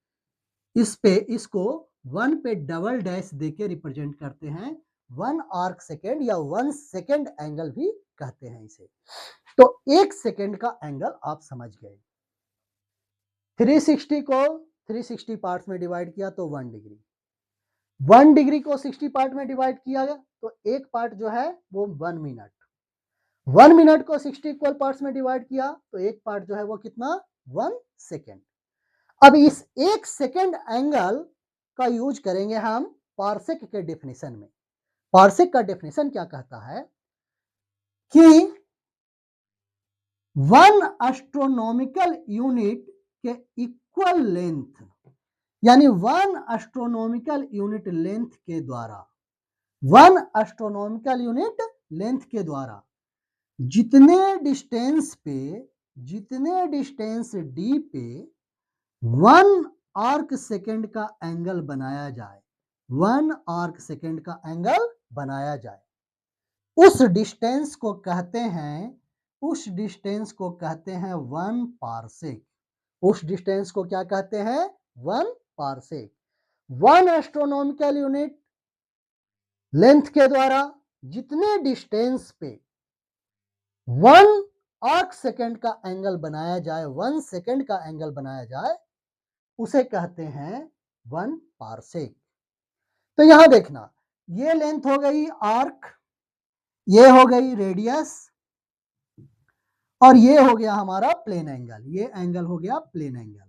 S1: इस पे, इसको 1 पे डबल डैश देके रिप्रेजेंट करते हैं, 1 आर्क सेकेंड या 1 सेकेंड एंगल भी कहते हैं इसे। तो 1 सेकेंड का एंगल आप समझ गए। 360 को 360 पार्ट्स में डिवाइड किया तो 1 डिग्री। 1 डिग्री को 60 पार्ट में डिवाइड किया गया तो एक पार्ट जो है वो 1 मिनट। 1 मिनट को 60 इक्वल पार्ट्स में डिवाइड किया तो एक पार्ट जो है वो कितना, 1 सेकेंड। अब इस 1 सेकेंड एंगल का यूज करेंगे हम पार्सेक के डेफिनेशन में। पार्सेक का डेफिनेशन क्या कहता है कि 1 एस्ट्रोनॉमिकल यूनिट के इक्वल लेंथ, यानी 1 एस्ट्रोनॉमिकल यूनिट लेंथ के द्वारा, 1 एस्ट्रोनॉमिकल यूनिट लेंथ के द्वारा जितने डिस्टेंस डी पे 1 आर्क सेकेंड का एंगल बनाया जाए, 1 आर्क सेकेंड का एंगल बनाया जाए, उस डिस्टेंस को कहते हैं 1 पार्सेक। उस डिस्टेंस को क्या कहते हैं, 1 पार्सेक। 1 एस्ट्रोनॉमिकल यूनिट लेंथ के द्वारा जितने डिस्टेंस पे 1 आर्क सेकेंड का एंगल बनाया जाए, 1 सेकेंड का एंगल बनाया जाए, उसे कहते हैं 1 पार्सेक। तो यहां देखना, ये लेंथ हो गई आर्क, ये हो गई रेडियस, और ये हो गया हमारा प्लेन एंगल। ये एंगल हो गया प्लेन एंगल,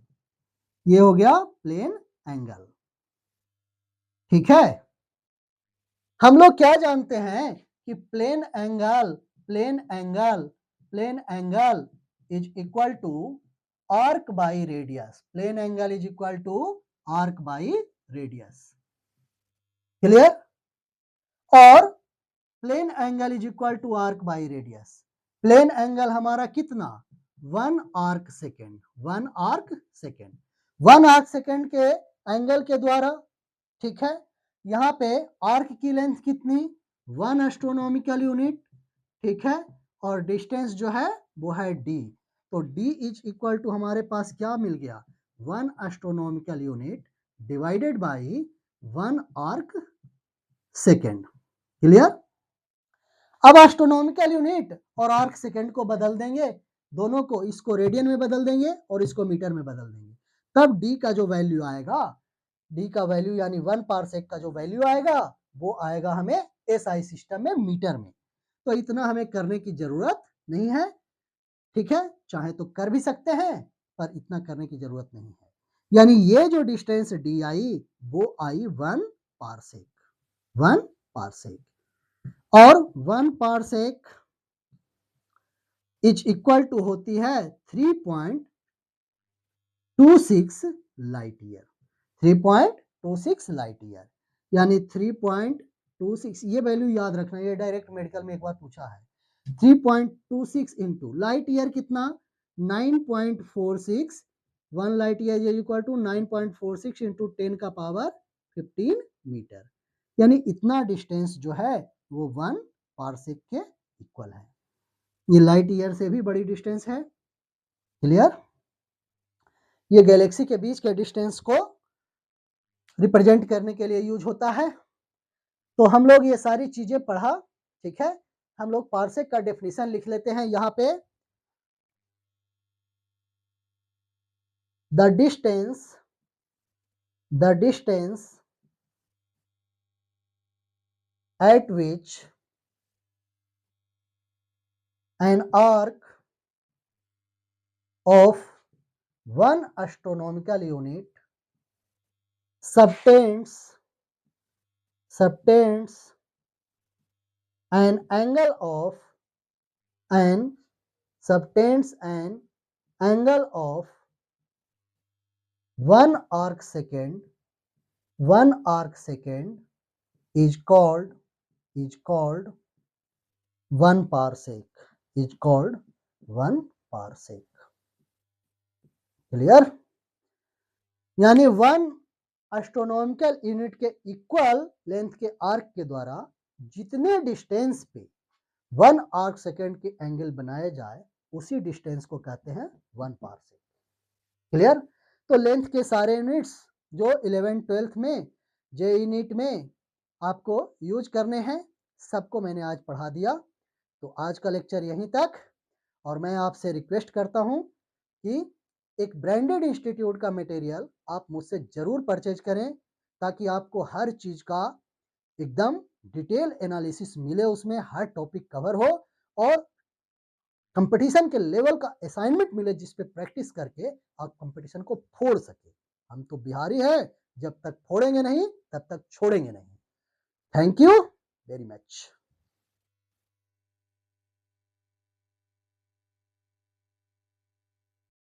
S1: ये हो गया प्लेन एंगल। ठीक है, हम लोग क्या जानते हैं कि plane angle is equal to arc by radius. Plane angle is equal to arc by radius. Clear? और plane angle is equal to arc by radius. Plane angle हमारा कितना, 1 arc second, 1 arc second, 1 arc second के angle के द्वारा, ठीक है। यहाँ पे आर्क की लेंथ कितनी, 1 एस्ट्रोनॉमिकल यूनिट, ठीक है, और डिस्टेंस जो है वो है d। तो d इज इक्वल टू हमारे पास क्या मिल गया, 1 astronomical unit divided by 1 arc second. Clear. अब एस्ट्रोनॉमिकल यूनिट और आर्क सेकेंड को बदल देंगे, दोनों को, इसको रेडियन में बदल देंगे और इसको मीटर में बदल देंगे, तब d का जो वैल्यू आएगा, d का वैल्यू यानी 1 पारसेक का जो वैल्यू आएगा वो आएगा हमें SI सिस्टम में मीटर में। तो इतना हमें करने की जरूरत नहीं है, ठीक है, चाहे तो कर भी सकते हैं पर इतना करने की जरूरत नहीं है। यानी ये जो डिस्टेंस डी आई वो आई 1 पारसेक, 1 पारसेक, और 1 पारसेक इज इक्वल टू होती है 3.26 लाइट ईयर, 3.26 लाइट ईयर, यानी 3.26, ये वैल्यू याद रखना, ये डायरेक्ट मेडिकल में एक बार पूछा है। 3.26 इंटू लाइट ईयर कितना, 9.46, 1 light year equal to 9.46 into 10 का पावर 15 मीटर, यानी इतना डिस्टेंस जो है वो 1 पारसेक के इक्वल है। ये लाइट ईयर से भी बड़ी डिस्टेंस है। क्लियर। ये गैलेक्सी के बीच के डिस्टेंस को रिप्रेजेंट करने के लिए यूज होता है। तो हम लोग ये सारी चीजें पढ़ा, ठीक है। हम लोग पारसेक का डेफिनेशन लिख लेते हैं यहाँ पे। The distance at which an arc of 1 astronomical unit subtends an angle of 1 arc second, 1 arc second is called 1 parsec, is called 1 parsec। Clear. यानी 1 एस्ट्रोनॉमिकल यूनिट के इक्वल लेंथ के आर्क के द्वारा जितने डिस्टेंस पे 1 आर्क सेकेंड के angle बनाए जाए उसी डिस्टेंस को कहते हैं 1 पारसेक। क्लियर। तो लेंथ के सारे यूनिट्स जो 11th-12th में जेईई नीट में आपको यूज करने हैं, सबको मैंने आज पढ़ा दिया। तो आज का लेक्चर यहीं तक, और मैं आपसे रिक्वेस्ट करता हूं कि एक ब्रांडेड इंस्टीट्यूट का मटेरियल आप मुझसे जरूर परचेज करें, ताकि आपको हर चीज का एकदम डिटेल एनालिसिस मिले, उसमें हर टॉपिक कवर हो और कंपटीशन के लेवल का असाइनमेंट मिले, जिस पे प्रैक्टिस करके आप कंपटीशन को फोड़ सके। हम तो बिहारी हैं, जब तक फोड़ेंगे नहीं तब तक छोड़ेंगे नहीं। Thank you very much.